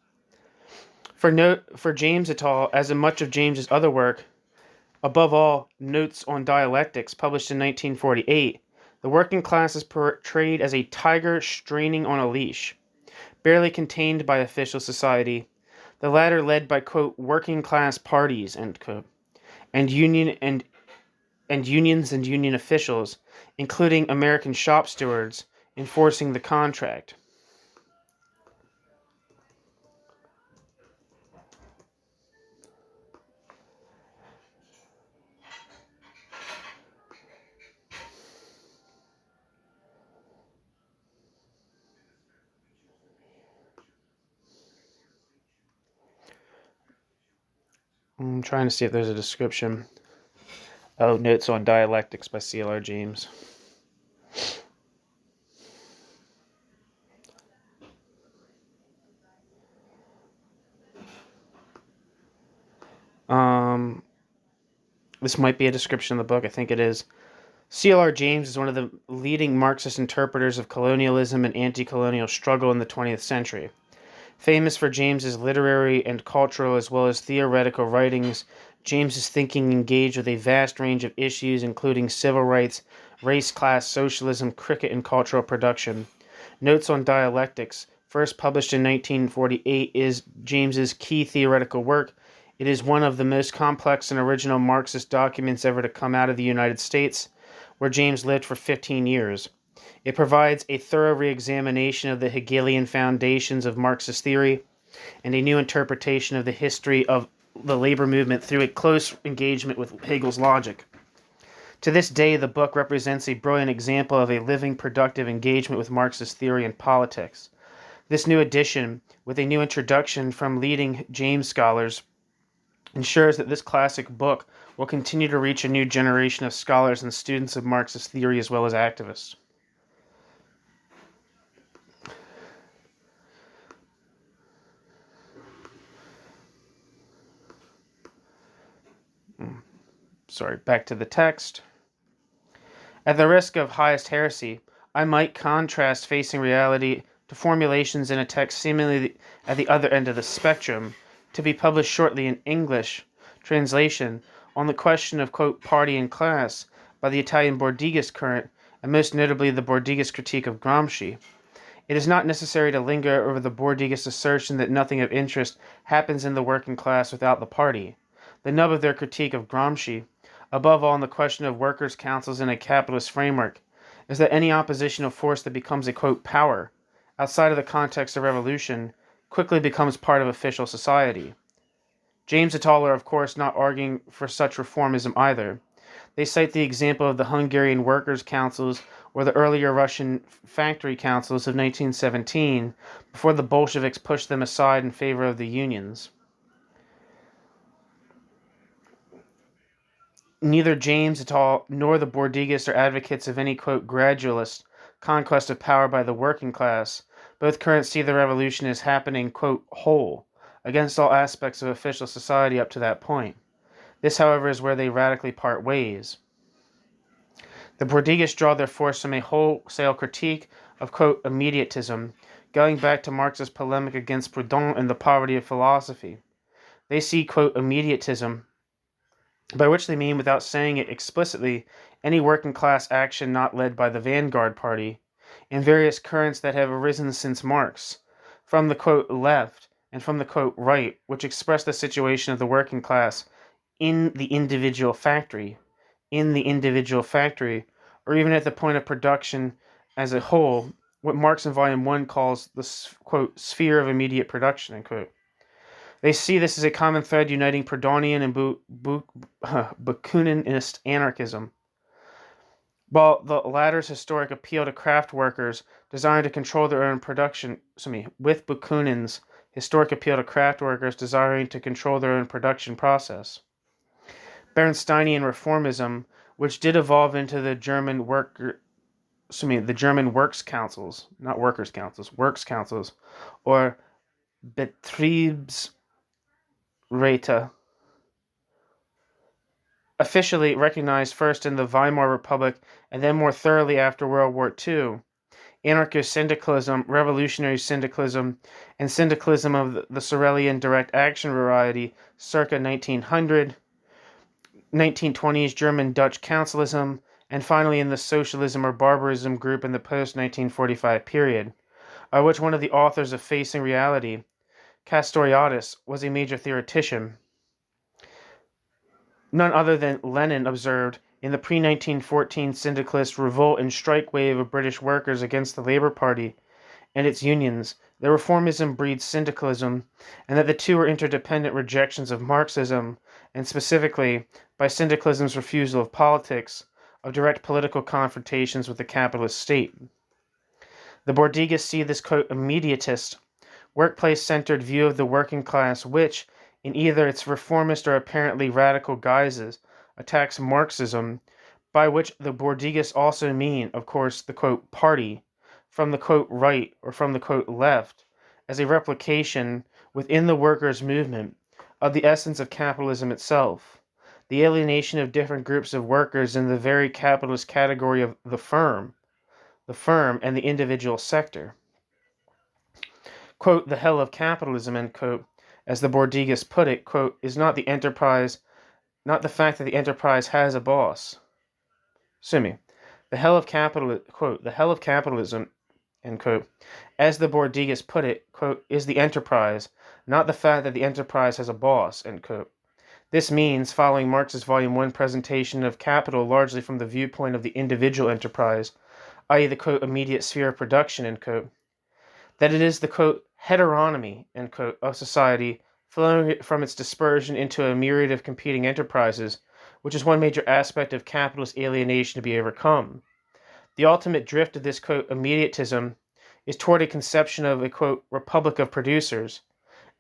For James et al., as in much of James's other work, above all, Notes on Dialectics, published in 1948, the working class is portrayed as a tiger straining on a leash, barely contained by official society, the latter led by, quote, working class parties, end quote, and unions and union officials, including American shop stewards, enforcing the contract. I'm trying to see if there's a description. Oh, Notes on Dialectics by C.L.R. James. This might be a description of the book. I think it is. C.L.R. James is one of the leading Marxist interpreters of colonialism and anti-colonial struggle in the 20th century. Famous for James's literary and cultural as well as theoretical writings, James's thinking engaged with a vast range of issues including civil rights, race, class, socialism, cricket, and cultural production. Notes on Dialectics first published in 1948, is James's key theoretical work. It is one of the most complex and original Marxist documents ever to come out of the United States, where James lived for 15 years. It provides a thorough re-examination of the Hegelian foundations of Marxist theory and a new interpretation of the history of the labor movement through a close engagement with Hegel's logic. To this day, the book represents a brilliant example of a living, productive engagement with Marxist theory and politics. This new edition, with a new introduction from leading James scholars, ensures that this classic book will continue to reach a new generation of scholars and students of Marxist theory as well as activists. Sorry, back to the text. At the risk of highest heresy, I might contrast facing reality to formulations in a text seemingly at the other end of the spectrum, to be published shortly in English translation, on the question of, quote, party and class by the Italian Bordighist current, and most notably the Bordighist critique of Gramsci. It is not necessary to linger over the Bordighist assertion that nothing of interest happens in the working class without the party. The nub of their critique of Gramsci, above all on the question of workers' councils in a capitalist framework, is that any oppositional force that becomes a, quote, power, outside of the context of revolution, quickly becomes part of official society. James et al. Are, of course, not arguing for such reformism either. They cite the example of the Hungarian workers' councils or the earlier Russian factory councils of 1917, before the Bolsheviks pushed them aside in favor of the unions. Neither James et al. Nor the Bordighists are advocates of any, quote, gradualist conquest of power by the working class. Both currents see the revolution as happening, quote, whole, against all aspects of official society up to that point. This, however, is where they radically part ways. The Bordighists draw their force from a wholesale critique of, quote, immediatism, going back to Marx's polemic against Proudhon and the poverty of philosophy. They see, quote, immediatism, by which they mean, without saying it explicitly, any working class action not led by the vanguard party, in various currents that have arisen since Marx, from the, quote, left and from the, quote, right, which express the situation of the working class in the individual factory, or even at the point of production as a whole, what Marx in Volume 1 calls the, quote, sphere of immediate production, end quote. They see this as a common thread uniting Proudhonian and Bakuninist anarchism. While the latter's historic appeal to craft workers desiring to control their own production, with Bakunin's historic appeal to craft workers desiring to control their own production process. Bernsteinian reformism, which did evolve into the German works councils, not workers' councils, works councils, or Betriebsräte, officially recognized first in the Weimar Republic and then more thoroughly after World War II. Anarcho-syndicalism, revolutionary syndicalism, and syndicalism of the Sorelian direct action variety circa 1900, 1920s German-Dutch councilism, and finally in the socialism or barbarism group in the post-1945 period, of which one of the authors of Facing Reality, Castoriadis, was a major theoretician. None other than Lenin observed, in the pre-1914 syndicalist revolt and strike wave of British workers against the Labour Party and its unions, that reformism breeds syndicalism, and that the two are interdependent rejections of Marxism, and specifically, by syndicalism's refusal of politics, of direct political confrontations with the capitalist state. The Bordighists see this, quote, immediatist, workplace-centered view of the working class which, in either its reformist or apparently radical guises, attacks Marxism, by which the Bordighists also mean, of course, the, quote, party, from the, quote, right or from the, quote, left, as a replication within the workers' movement of the essence of capitalism itself, the alienation of different groups of workers in the very capitalist category of the firm and the individual sector. Quote, the hell of capitalism, end quote, as the Bordighists put it, quote, is not the fact that the enterprise has a boss. The hell of capitalism end quote. As the Bordigas put it, quote, is the enterprise, not the fact that the enterprise has a boss, end quote. This means, following Marx's Volume 1 presentation of capital largely from the viewpoint of the individual enterprise, i.e. the, quote, immediate sphere of production, end quote, that it is the, quote, heteronomy, end quote, of society flowing from its dispersion into a myriad of competing enterprises, which is one major aspect of capitalist alienation to be overcome. The ultimate drift of this, quote, immediatism is toward a conception of a, quote, republic of producers,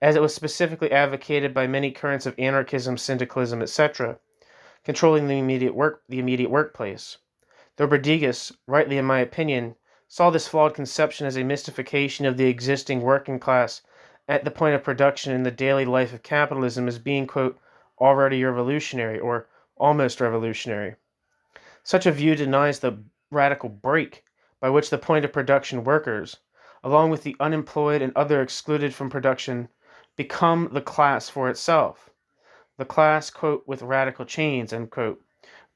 as it was specifically advocated by many currents of anarchism, syndicalism, etc., controlling the immediate workplace. Though Bordigas, rightly in my opinion, saw this flawed conception as a mystification of the existing working class at the point of production in the daily life of capitalism as being, quote, already revolutionary or almost revolutionary. Such a view denies the radical break by which the point of production workers, along with the unemployed and other excluded from production, become the class for itself. The class, quote, with radical chains, end quote,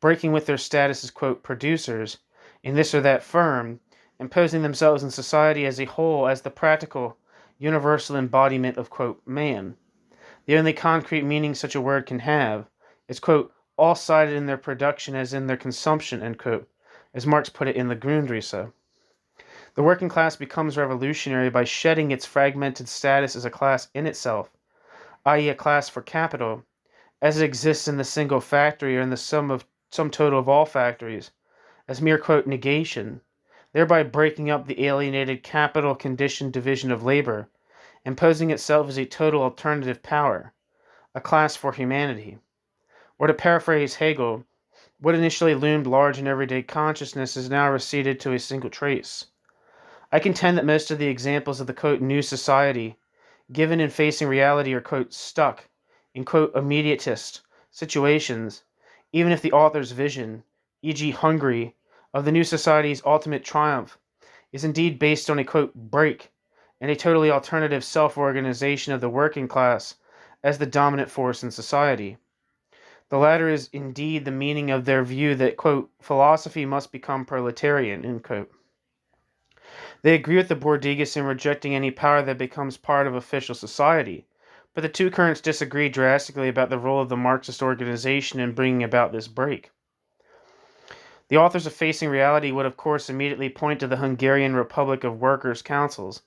breaking with their status as, quote, producers in this or that firm, imposing themselves in society as a whole as the practical, universal embodiment of, quote, man. The only concrete meaning such a word can have is, quote, all-sided in their production as in their consumption, end quote, as Marx put it in the Grundrisse. The working class becomes revolutionary by shedding its fragmented status as a class in itself, i.e. a class for capital, as it exists in the single factory or in the sum total of all factories, as mere, quote, negation, thereby breaking up the alienated capital-conditioned division of labor, imposing itself as a total alternative power, a class for humanity. Or to paraphrase Hegel, what initially loomed large in everyday consciousness is now receded to a single trace. I contend that most of the examples of the, quote, new society, given in facing reality are, quote, stuck in, quote, immediatist situations, even if the author's vision, e.g. Hungary, of the new society's ultimate triumph is indeed based on a, quote, break and a totally alternative self-organization of the working class as the dominant force in society. The latter is indeed the meaning of their view that, quote, philosophy must become proletarian, end quote. They agree with the Bordigas in rejecting any power that becomes part of official society, but the two currents disagree drastically about the role of the Marxist organization in bringing about this break. The authors of Facing Reality would, of course, immediately point to the Hungarian Republic of Workers' Councils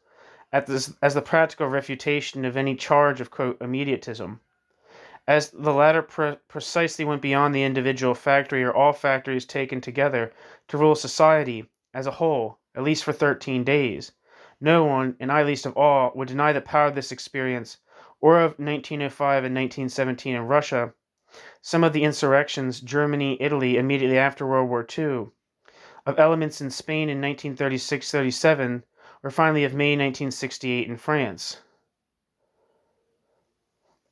as the practical refutation of any charge of, quote, immediatism, as the latter precisely went beyond the individual factory or all factories taken together to rule society as a whole, at least for 13 days. No one, and I least of all, would deny the power of this experience, or of 1905 and 1917 in Russia, some of the insurrections, Germany, Italy, immediately after World War II, of elements in Spain in 1936-37, or finally of May 1968 in France.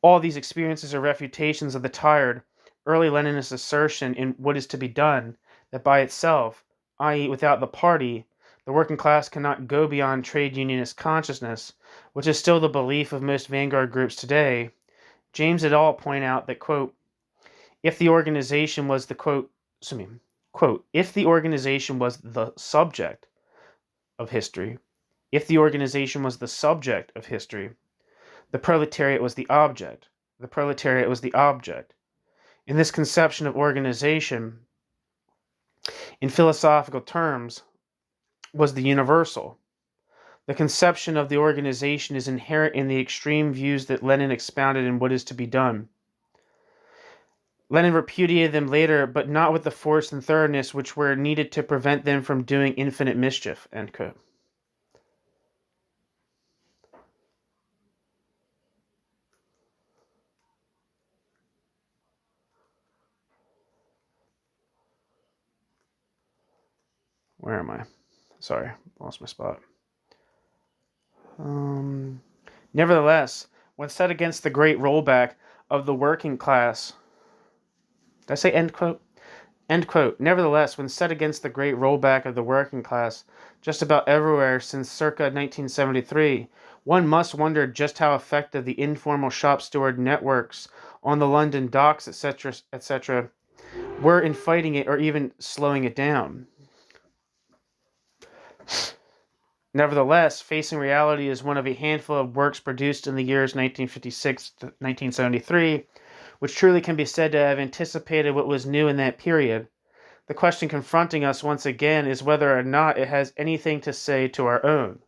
All these experiences are refutations of the tired, early Leninist assertion in What is to be Done, that by itself, i.e. without the party, the working class cannot go beyond trade unionist consciousness, which is still the belief of most vanguard groups today. James et al. Point out that, quote, if the organization was the, quote, if the organization was the subject of history, the proletariat was the object. In this conception of organization, in philosophical terms, was the universal. The conception of the organization is inherent in the extreme views that Lenin expounded in What is to be Done. Lenin repudiated them later, but not with the force and thoroughness which were needed to prevent them from doing infinite mischief, end quote. Where am I? Sorry, lost my spot. Nevertheless, when set against the great rollback of the working class, did I say end quote? End quote. Nevertheless, when set against the great rollback of the working class just about everywhere since circa 1973, one must wonder just how effective the informal shop steward networks on the London docks, etc., were in fighting it or even slowing it down. Nevertheless, Facing Reality is one of a handful of works produced in the years 1956 to 1973, which truly can be said to have anticipated what was new in that period. The question confronting us once again is whether or not it has anything to say to our own.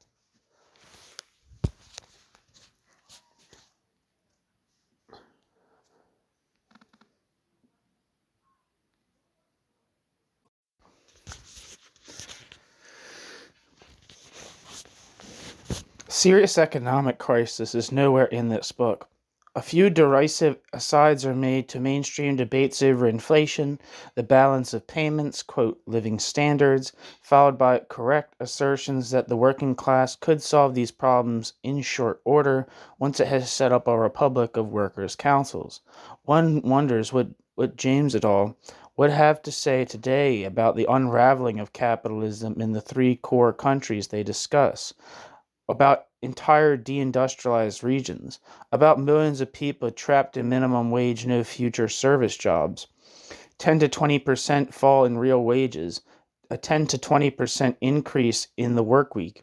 Serious economic crisis is nowhere in this book. A few derisive asides are made to mainstream debates over inflation, the balance of payments, quote, living standards, followed by correct assertions that the working class could solve these problems in short order once it has set up a republic of workers' councils. One wonders what James et al. Would have to say today about the unraveling of capitalism in the three core countries they discuss, about entire deindustrialized regions, about millions of people trapped in minimum wage, no future service jobs, 10 to 20% fall in real wages, a 10 to 20% increase in the work week,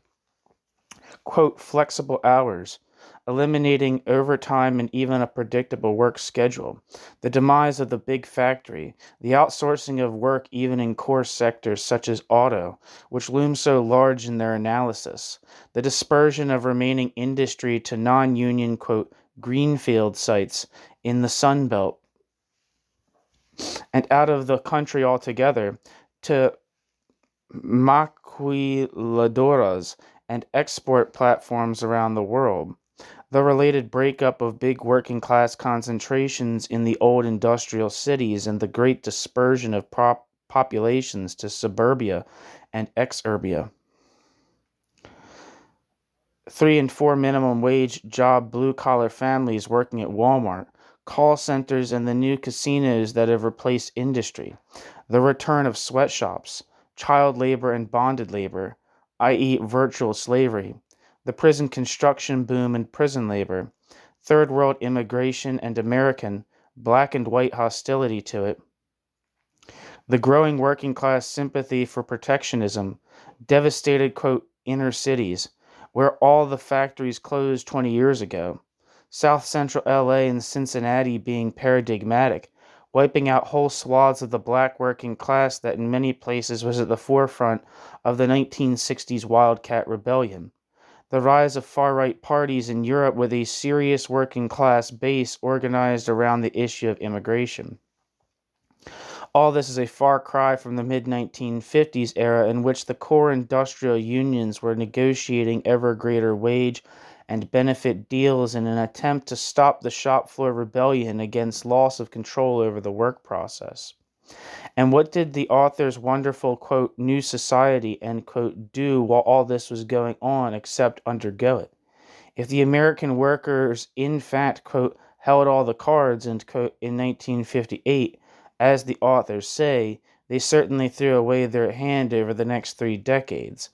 quote, flexible hours, eliminating overtime and even a predictable work schedule, the demise of the big factory, the outsourcing of work even in core sectors such as auto, which loom so large in their analysis, the dispersion of remaining industry to non-union, quote, greenfield sites in the Sun Belt and out of the country altogether, to maquiladoras and export platforms around the world, the related breakup of big working class concentrations in the old industrial cities and the great dispersion of populations to suburbia and exurbia. 3 and 4 minimum wage job blue collar families working at Walmart, call centers and the new casinos that have replaced industry, the return of sweatshops, child labor and bonded labor, i.e. virtual slavery, the prison construction boom and prison labor, third world immigration and American, black and white hostility to it, the growing working class sympathy for protectionism, devastated, quote, inner cities, where all the factories closed 20 years ago, South Central LA and Cincinnati being paradigmatic, wiping out whole swaths of the black working class that in many places was at the forefront of the 1960s Wildcat Rebellion, the rise of far-right parties in Europe with a serious working class base organized around the issue of immigration. All this is a far cry from the mid-1950s era in which the core industrial unions were negotiating ever greater wage and benefit deals in an attempt to stop the shop floor rebellion against loss of control over the work process. And what did the author's wonderful, quote, new society, end quote, do while all this was going on except undergo it? If the American workers, in fact, quote, held all the cards, end quote, in 1958, as the authors say, they certainly threw away their hand over the next 3 decades.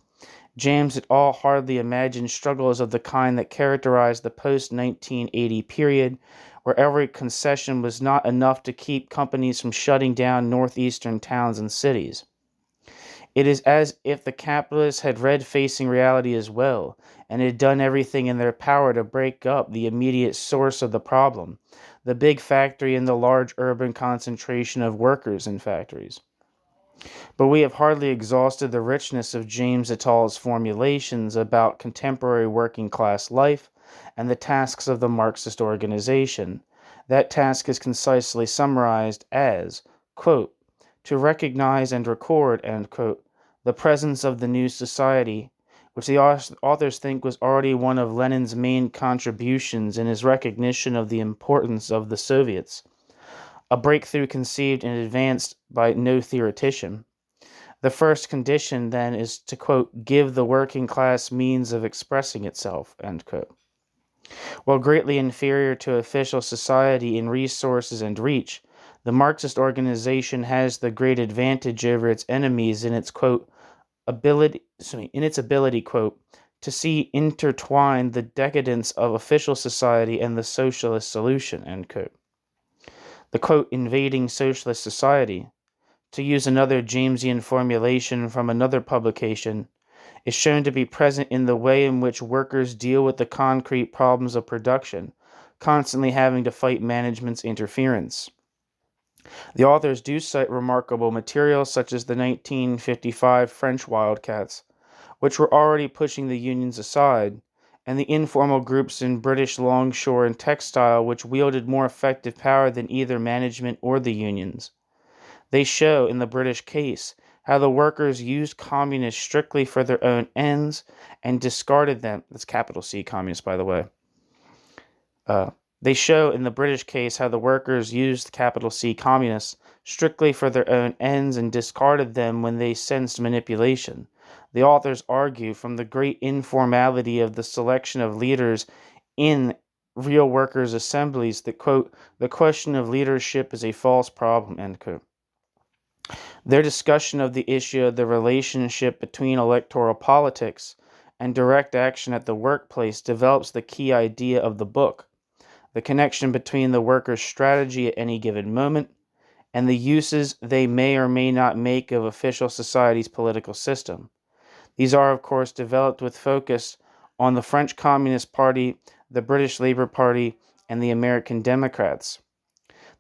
James et al. Hardly imagined struggles of the kind that characterized the post-1980 period, where every concession was not enough to keep companies from shutting down northeastern towns and cities. It is as if the capitalists had read Facing Reality as well, and had done everything in their power to break up the immediate source of the problem, the big factory and the large urban concentration of workers in factories. But we have hardly exhausted the richness of James et al.'s formulations about contemporary working class life and the tasks of the Marxist organization. That task is concisely summarized as, quote, to recognize and record, end quote, the presence of the new society, which the authors think was already one of Lenin's main contributions in his recognition of the importance of the Soviets, a breakthrough conceived and advanced by no theoretician. The first condition, then, is to, quote, give the working class means of expressing itself, end quote. While greatly inferior to official society in resources and reach, the Marxist organization has the great advantage over its enemies in its, quote, ability, quote, to see intertwined the decadence of official society and the socialist solution, end quote. The, quote, invading socialist society, to use another Jamesian formulation from another publication, is shown to be present in the way in which workers deal with the concrete problems of production, constantly having to fight management's interference. The authors do cite remarkable materials such as the 1955 French Wildcats, which were already pushing the unions aside, and the informal groups in British longshore and textile which wielded more effective power than either management or the unions. They show, in the British case, how the workers used communists strictly for their own ends and discarded them. That's capital C communists, by the way. They show, in the British case, how the workers used capital C communists strictly for their own ends and discarded them when they sensed manipulation. The authors argue from the great informality of the selection of leaders in real workers' assemblies that, quote, the question of leadership is a false problem, end quote. Their discussion of the issue of the relationship between electoral politics and direct action at the workplace develops the key idea of the book, the connection between the workers' strategy at any given moment and the uses they may or may not make of official society's political system. These are, of course, developed with focus on the French Communist Party, the British Labour Party, and the American Democrats.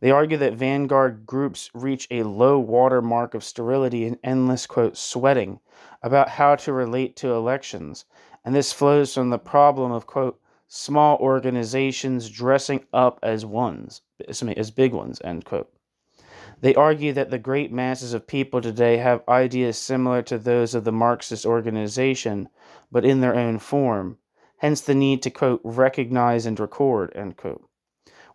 They argue that vanguard groups reach a low water mark of sterility and endless, quote, sweating about how to relate to elections, and this flows from the problem of, quote, small organizations dressing up as big ones, end quote. They argue that the great masses of people today have ideas similar to those of the Marxist organization, but in their own form, hence the need to, quote, recognize and record, end quote.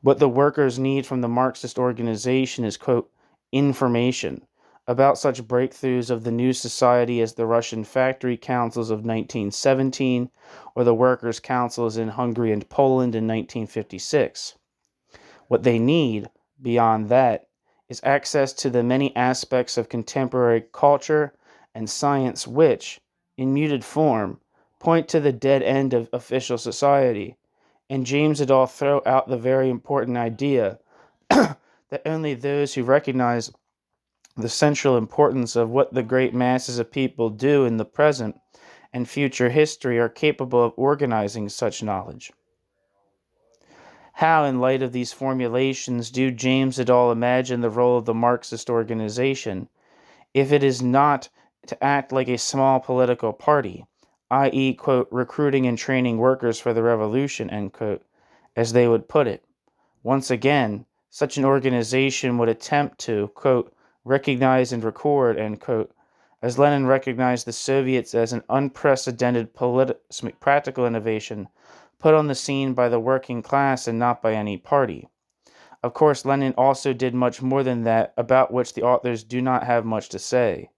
What the workers need from the Marxist organization is, quote, information about such breakthroughs of the new society as the Russian factory councils of 1917 or the workers' councils in Hungary and Poland in 1956. What they need, beyond that, is access to the many aspects of contemporary culture and science which, in muted form, point to the dead end of official society, and James et al. Throw out the very important idea that only those who recognize the central importance of what the great masses of people do in the present and future history are capable of organizing such knowledge. How, in light of these formulations, do James et al. Imagine the role of the Marxist organization, if it is not to act like a small political party, i.e., quote, recruiting and training workers for the revolution, end quote, as they would put it? Once again, such an organization would attempt to, quote, recognize and record, end quote, as Lenin recognized the Soviets as an unprecedented practical innovation put on the scene by the working class and not by any party. Of course, Lenin also did much more than that, about which the authors do not have much to say.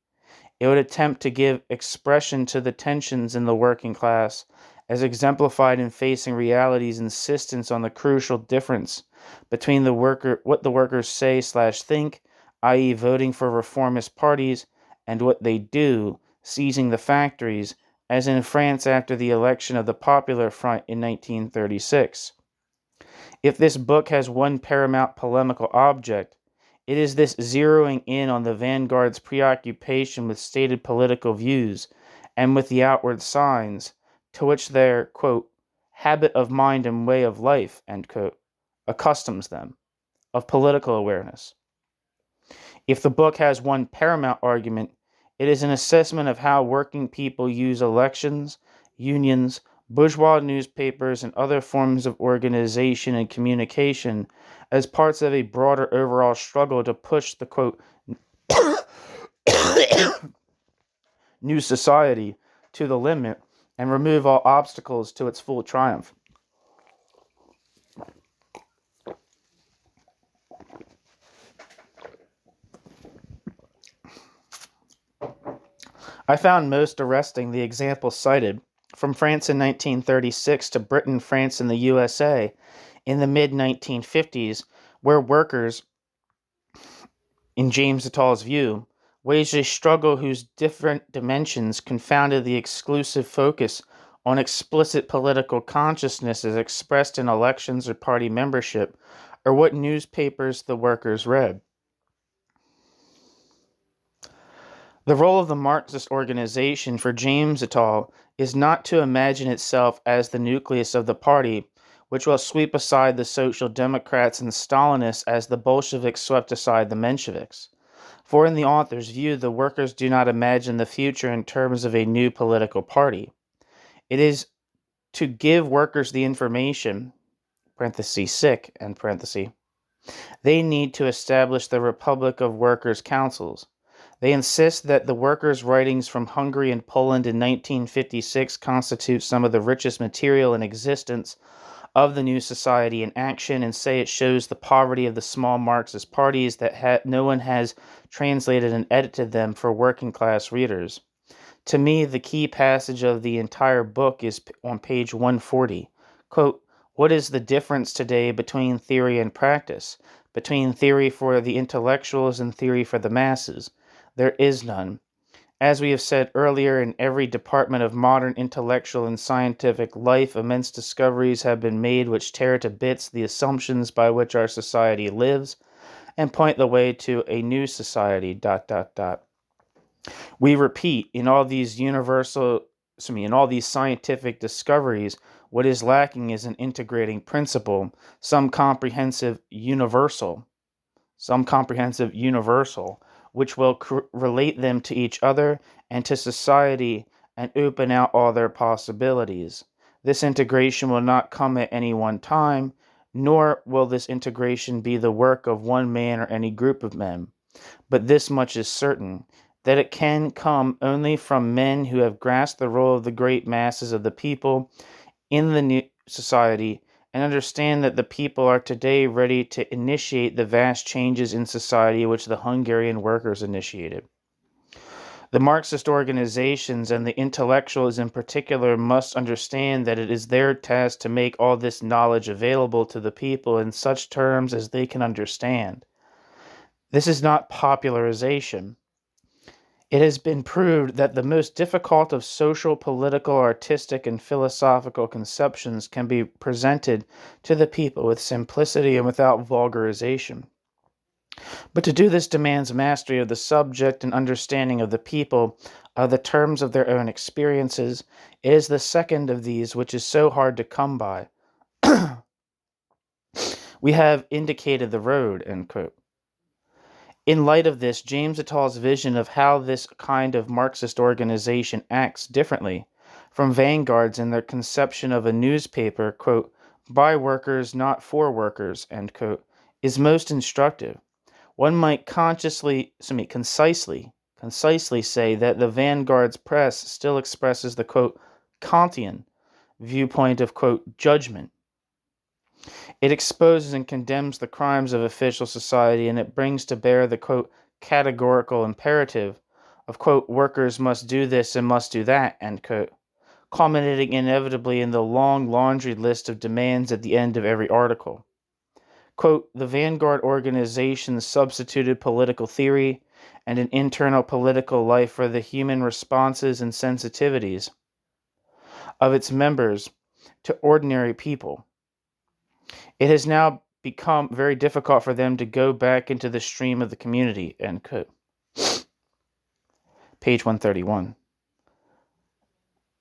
It would attempt to give expression to the tensions in the working class, as exemplified in facing reality's insistence on the crucial difference between what the workers say/think, i.e. voting for reformist parties, and what they do, seizing the factories, as in France after the election of the Popular Front in 1936. If this book has one paramount polemical object, it is this zeroing in on the vanguard's preoccupation with stated political views and with the outward signs to which their, quote, habit of mind and way of life, end quote, accustoms them, of political awareness. If the book has one paramount argument, it is an assessment of how working people use elections, unions, bourgeois newspapers, and other forms of organization and communication as parts of a broader overall struggle to push the, quote, new society to the limit and remove all obstacles to its full triumph. I found most arresting the example cited from France in 1936 to Britain, France, and the USA in the mid-1950s, where workers, in James et al.'s view, waged a struggle whose different dimensions confounded the exclusive focus on explicit political consciousness as expressed in elections or party membership, or what newspapers the workers read. The role of the Marxist organization for James et al. Is not to imagine itself as the nucleus of the party, which will sweep aside the Social Democrats and Stalinists as the Bolsheviks swept aside the Mensheviks. For in the author's view, the workers do not imagine the future in terms of a new political party. It is to give workers the information, sick, they need to establish the Republic of Workers' Councils. They insist that the workers' writings from Hungary and Poland in 1956 constitute some of the richest material in existence of the new society in action, and say it shows the poverty of the small Marxist parties that no one has translated and edited them for working-class readers. To me, the key passage of the entire book is on page 140. Quote, "What is the difference today between theory and practice, between theory for the intellectuals and theory for the masses? There is none. As we have said earlier, in every department of modern intellectual and scientific life, immense discoveries have been made which tear to bits the assumptions by which our society lives and point the way to a new society, ... We repeat, in all these scientific discoveries, what is lacking is an integrating principle, some comprehensive universal, which will relate them to each other and to society and open out all their possibilities. This integration will not come at any one time, nor will this integration be the work of one man or any group of men. But this much is certain, that it can come only from men who have grasped the role of the great masses of the people in the new society and understand that the people are today ready to initiate the vast changes in society which the Hungarian workers initiated. The Marxist organizations and the intellectuals in particular must understand that it is their task to make all this knowledge available to the people in such terms as they can understand. This is not popularization. It has been proved that the most difficult of social, political, artistic, and philosophical conceptions can be presented to the people with simplicity and without vulgarization. But to do this demands mastery of the subject and understanding of the people, of the terms of their own experiences. It is the second of these which is so hard to come by. We have indicated the road, end quote. In light of this, James et al.'s vision of how this kind of Marxist organization acts differently from vanguards in their conception of a newspaper, quote, by workers, not for workers, end quote, is most instructive. One might concisely say that the vanguard's press still expresses the, quote, Kantian viewpoint of, quote, judgment. It exposes and condemns the crimes of official society, and it brings to bear the, quote, categorical imperative of, quote, workers must do this and must do that, end quote, culminating inevitably in the long laundry list of demands at the end of every article. Quote, the vanguard organization substituted political theory and an internal political life for the human responses and sensitivities of its members to ordinary people. It has now become very difficult for them to go back into the stream of the community, end quote. Page 131.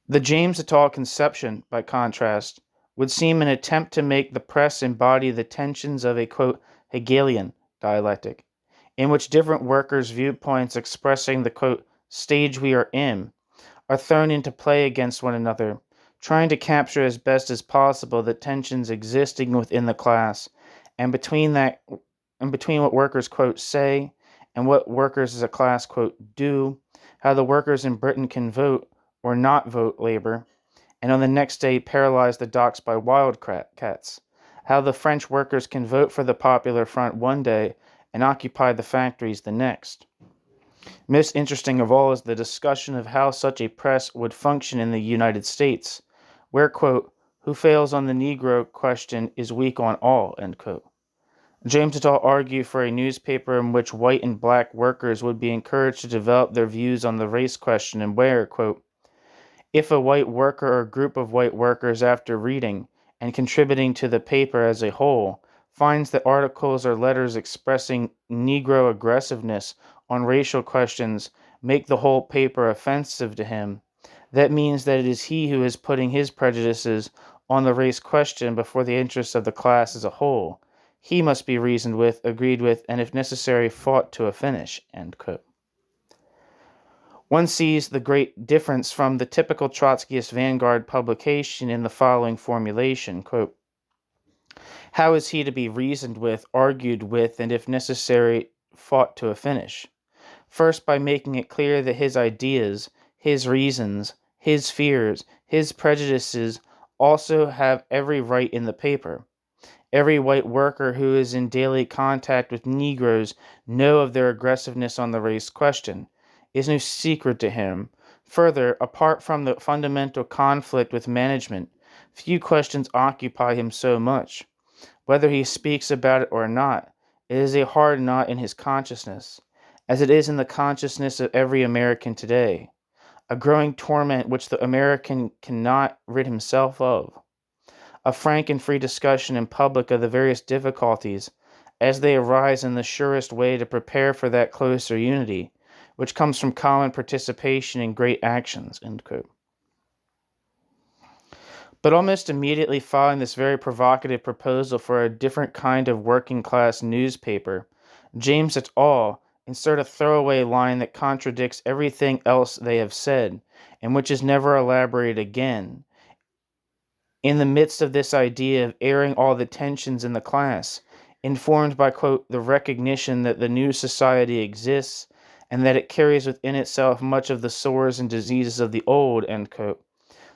The James et al. Conception, by contrast, would seem an attempt to make the press embody the tensions of a, quote, Hegelian dialectic, in which different workers' viewpoints expressing the, quote, stage we are in, are thrown into play against one another, trying to capture as best as possible the tensions existing within the class, and between what workers, quote, say, and what workers as a class, quote, do, how the workers in Britain can vote or not vote labor, and on the next day paralyze the docks by wildcats, how the French workers can vote for the Popular Front one day and occupy the factories the next. Most interesting of all is the discussion of how such a press would function in the United States, where, quote, who fails on the Negro question is weak on all, end quote. James et al. Argue for a newspaper in which white and black workers would be encouraged to develop their views on the race question, and where, quote, if a white worker or group of white workers, after reading and contributing to the paper as a whole, finds that articles or letters expressing Negro aggressiveness on racial questions make the whole paper offensive to him, that means that it is he who is putting his prejudices on the race question before the interests of the class as a whole. He must be reasoned with, agreed with, and if necessary, fought to a finish." End quote. One sees the great difference from the typical Trotskyist vanguard publication in the following formulation, quote, "How is he to be reasoned with, argued with, and if necessary, fought to a finish? First, by making it clear that his ideas, his reasons, his fears, his prejudices also have every right in the paper. Every white worker who is in daily contact with Negroes know of their aggressiveness on the race question. It is no secret to him. Further, apart from the fundamental conflict with management, few questions occupy him so much. Whether he speaks about it or not, it is a hard knot in his consciousness, as it is in the consciousness of every American today, a growing torment which the American cannot rid himself of. A frank and free discussion in public of the various difficulties as they arise in the surest way to prepare for that closer unity, which comes from common participation in great actions." End quote. But almost immediately following this very provocative proposal for a different kind of working-class newspaper, James et al. Insert a throwaway line that contradicts everything else they have said, and which is never elaborated again. In the midst of this idea of airing all the tensions in the class, informed by, quote, "the recognition that the new society exists, and that it carries within itself much of the sores and diseases of the old," end quote,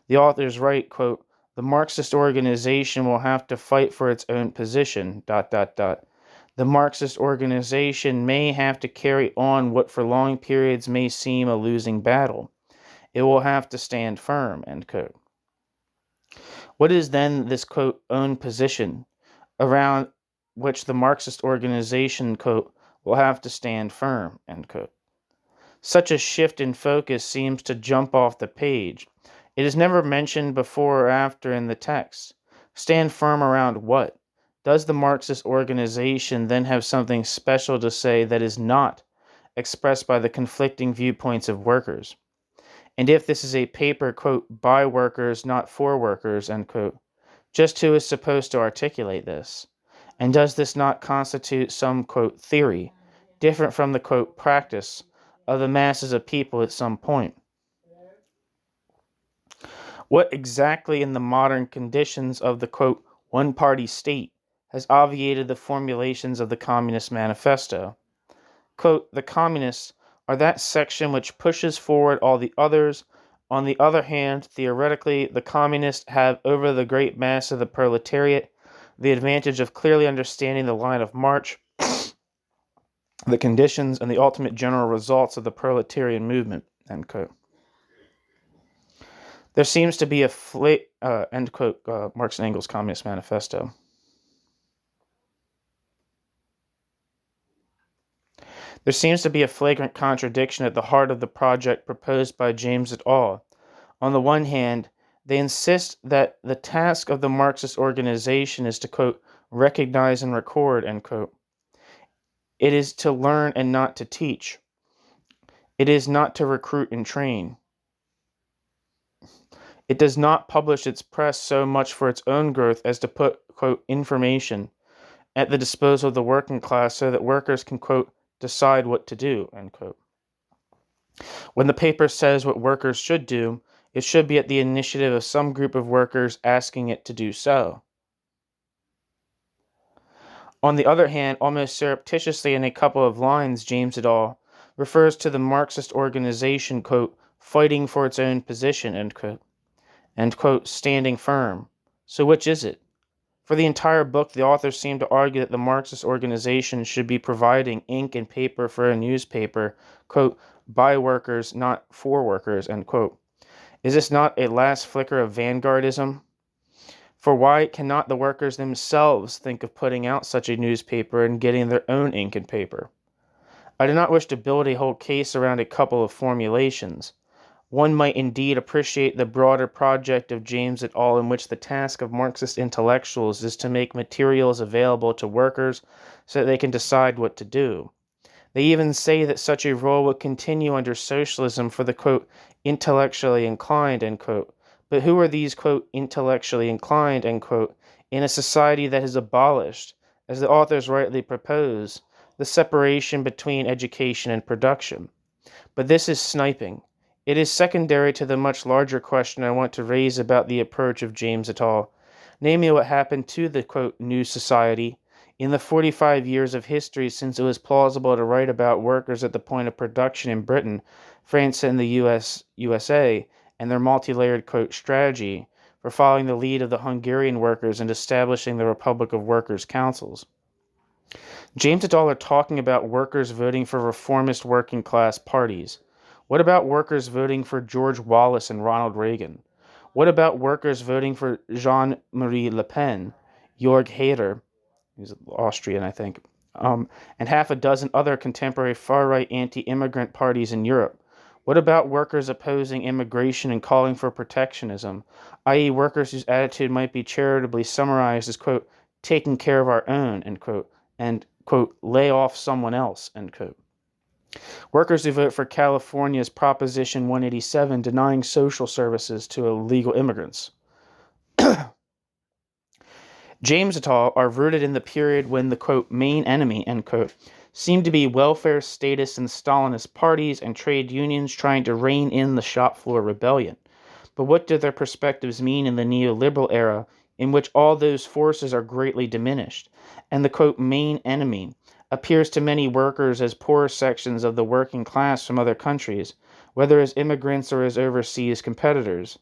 the authors write, quote, "The Marxist organization will have to fight for its own position, ... The Marxist organization may have to carry on what for long periods may seem a losing battle. It will have to stand firm," end quote. What is then this, quote, "own position," around which the Marxist organization, quote, "will have to stand firm," end quote? Such a shift in focus seems to jump off the page. It is never mentioned before or after in the text. Stand firm around what? Does the Marxist organization then have something special to say that is not expressed by the conflicting viewpoints of workers? And if this is a paper, quote, "by workers, not for workers," end quote, just who is supposed to articulate this? And does this not constitute some, quote, "theory," different from the, quote, "practice," of the masses of people at some point? What exactly in the modern conditions of the, quote, "one-party state" has obviated the formulations of the Communist Manifesto? Quote, "The Communists are that section which pushes forward all the others. On the other hand, theoretically, the Communists have over the great mass of the proletariat the advantage of clearly understanding the line of march, the conditions, and the ultimate general results of the proletarian movement," end quote. There seems to be a end quote, Marx and Engels' Communist Manifesto. There seems to be a flagrant contradiction at the heart of the project proposed by James et al. On the one hand, they insist that the task of the Marxist organization is to, quote, "recognize and record," end quote. It is to learn and not to teach. It is not to recruit and train. It does not publish its press so much for its own growth as to put, quote, "information" at the disposal of the working class so that workers can, quote, "decide what to do," end quote. When the paper says what workers should do, it should be at the initiative of some group of workers asking it to do so. On the other hand, almost surreptitiously in a couple of lines, James et al. Refers to the Marxist organization, quote, "fighting for its own position," end quote, "standing firm." So which is it? For the entire book, the authors seem to argue that the Marxist organization should be providing ink and paper for a newspaper, quote, "by workers, not for workers," end quote. Is this not a last flicker of vanguardism? For why cannot the workers themselves think of putting out such a newspaper and getting their own ink and paper? I do not wish to build a whole case around a couple of formulations. One might indeed appreciate the broader project of James et al., in which the task of Marxist intellectuals is to make materials available to workers so that they can decide what to do. They even say that such a role would continue under socialism for the, quote, intellectually inclined, end quote. But who are these, quote, intellectually inclined, end quote, in a society that has abolished, as the authors rightly propose, the separation between education and production? But this is sniping. It is secondary to the much larger question I want to raise about the approach of James et al., namely what happened to the, quote, new society in the 45 years of history since it was plausible to write about workers at the point of production in Britain, France, and the USA, and their multi-layered, quote, strategy for following the lead of the Hungarian workers and establishing the Republic of Workers' Councils. James et al. Are talking about workers voting for reformist working class parties. What about workers voting for George Wallace and Ronald Reagan? What about workers voting for Jean-Marie Le Pen, Jörg Haider, he's Austrian, I think, and half a dozen other contemporary far-right anti-immigrant parties in Europe? What about workers opposing immigration and calling for protectionism, i.e. workers whose attitude might be charitably summarized as, quote, taking care of our own, end quote, and, quote, lay off someone else, end quote? Workers who vote for California's Proposition 187 denying social services to illegal immigrants. James et al. Are rooted in the period when the, quote, main enemy, end quote, seemed to be welfare statists and Stalinist parties and trade unions trying to rein in the shop floor rebellion. But what do their perspectives mean in the neoliberal era in which all those forces are greatly diminished, and the, quote, main enemy appears to many workers as poorer sections of the working class from other countries, whether as immigrants or as overseas competitors?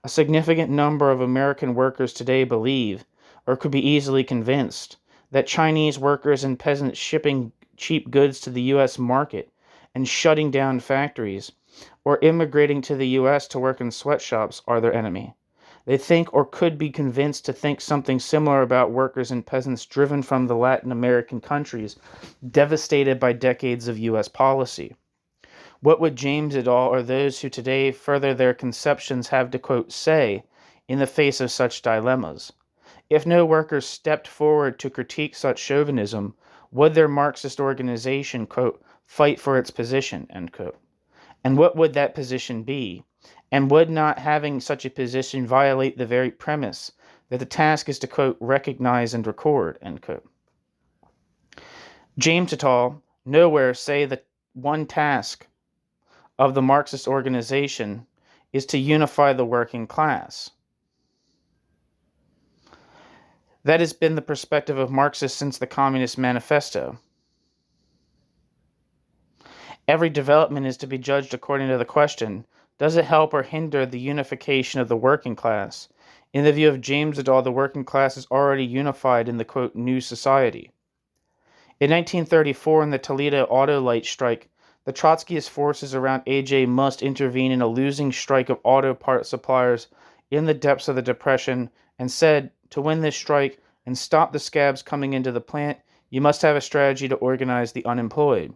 A significant number of American workers today believe, or could be easily convinced, that Chinese workers and peasants shipping cheap goods to the U.S. market and shutting down factories, or immigrating to the U.S. to work in sweatshops are their enemy. They think or could be convinced to think something similar about workers and peasants driven from the Latin American countries devastated by decades of U.S. policy. What would James et al. Or those who today further their conceptions have to, quote, say in the face of such dilemmas? If no workers stepped forward to critique such chauvinism, would their Marxist organization, quote, fight for its position, end quote? And what would that position be? And would not having such a position violate the very premise that the task is to, quote, recognize and record, end quote? James et al. Nowhere say that one task of the Marxist organization is to unify the working class. That has been the perspective of Marxists since the Communist Manifesto. Every development is to be judged according to the question, does it help or hinder the unification of the working class? In the view of James et al., the working class is already unified in the, quote, new society. In 1934, in the Toledo auto light strike, the Trotskyist forces around A.J. Must intervene in a losing strike of auto part suppliers in the depths of the Depression and said, to win this strike and stop the scabs coming into the plant, you must have a strategy to organize the unemployed.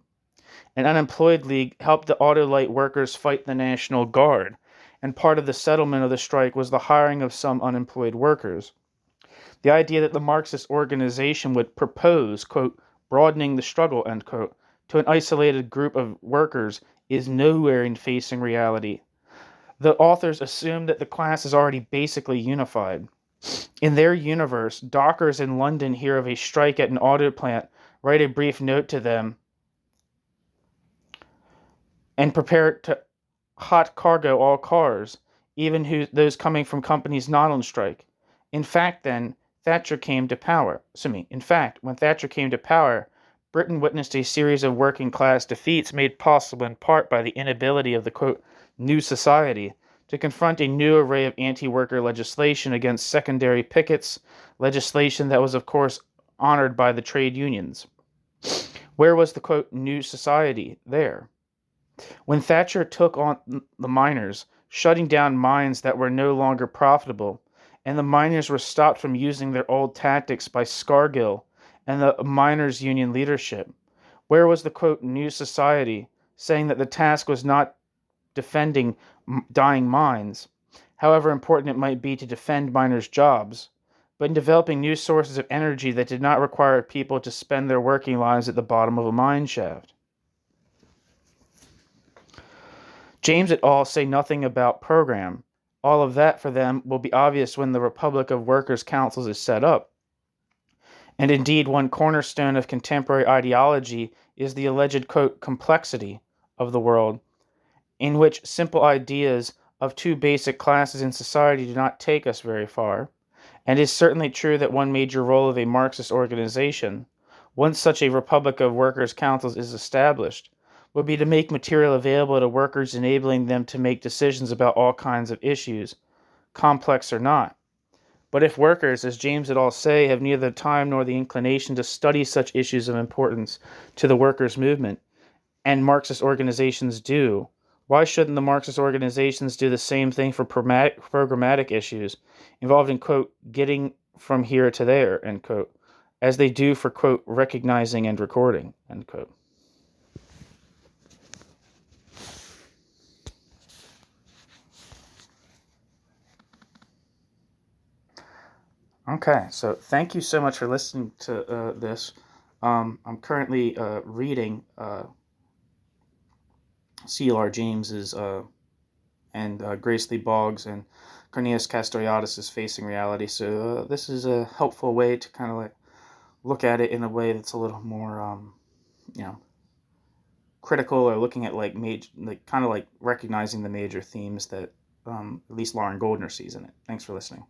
An unemployed league helped the auto light workers fight the National Guard, and part of the settlement of the strike was the hiring of some unemployed workers. The idea that the Marxist organization would propose, quote, broadening the struggle, end quote, to an isolated group of workers is nowhere in facing reality. The authors assume that the class is already basically unified. In their universe, dockers in London hear of a strike at an auto plant, write a brief note to them, and prepare to hot cargo all cars, even those coming from companies not on strike. In fact, when Thatcher came to power, Britain witnessed a series of working class defeats made possible in part by the inability of the, quote, new society to confront a new array of anti-worker legislation against secondary pickets, legislation that was, of course, honored by the trade unions. Where was the, quote, new society there? When Thatcher took on the miners, shutting down mines that were no longer profitable, and the miners were stopped from using their old tactics by Scargill and the miners' union leadership, where was the, quote, new society saying that the task was not defending dying mines, however important it might be to defend miners' jobs, but in developing new sources of energy that did not require people to spend their working lives at the bottom of a mine shaft? James et al. Say nothing about program. All of that for them will be obvious when the Republic of Workers' Councils is set up. And indeed, one cornerstone of contemporary ideology is the alleged, quote, complexity of the world, in which simple ideas of two basic classes in society do not take us very far. And it is certainly true that one major role of a Marxist organization, once such a Republic of Workers' Councils is established, would be to make material available to workers, enabling them to make decisions about all kinds of issues, complex or not. But if workers, as James et al. Say, have neither the time nor the inclination to study such issues of importance to the workers' movement, and Marxist organizations do, why shouldn't the Marxist organizations do the same thing for programmatic issues involved in, quote, getting from here to there, end quote, as they do for, quote, recognizing and recording, end quote. Okay, so thank you so much for listening to this. I'm currently reading C.L.R. James's and Grace Lee Boggs and Cornelius Castoriadis' Facing Reality. So this is a helpful way to kind of like look at it in a way that's a little more, critical, or looking at like major, like kind of like recognizing the major themes that at least Loren Goldner sees in it. Thanks for listening.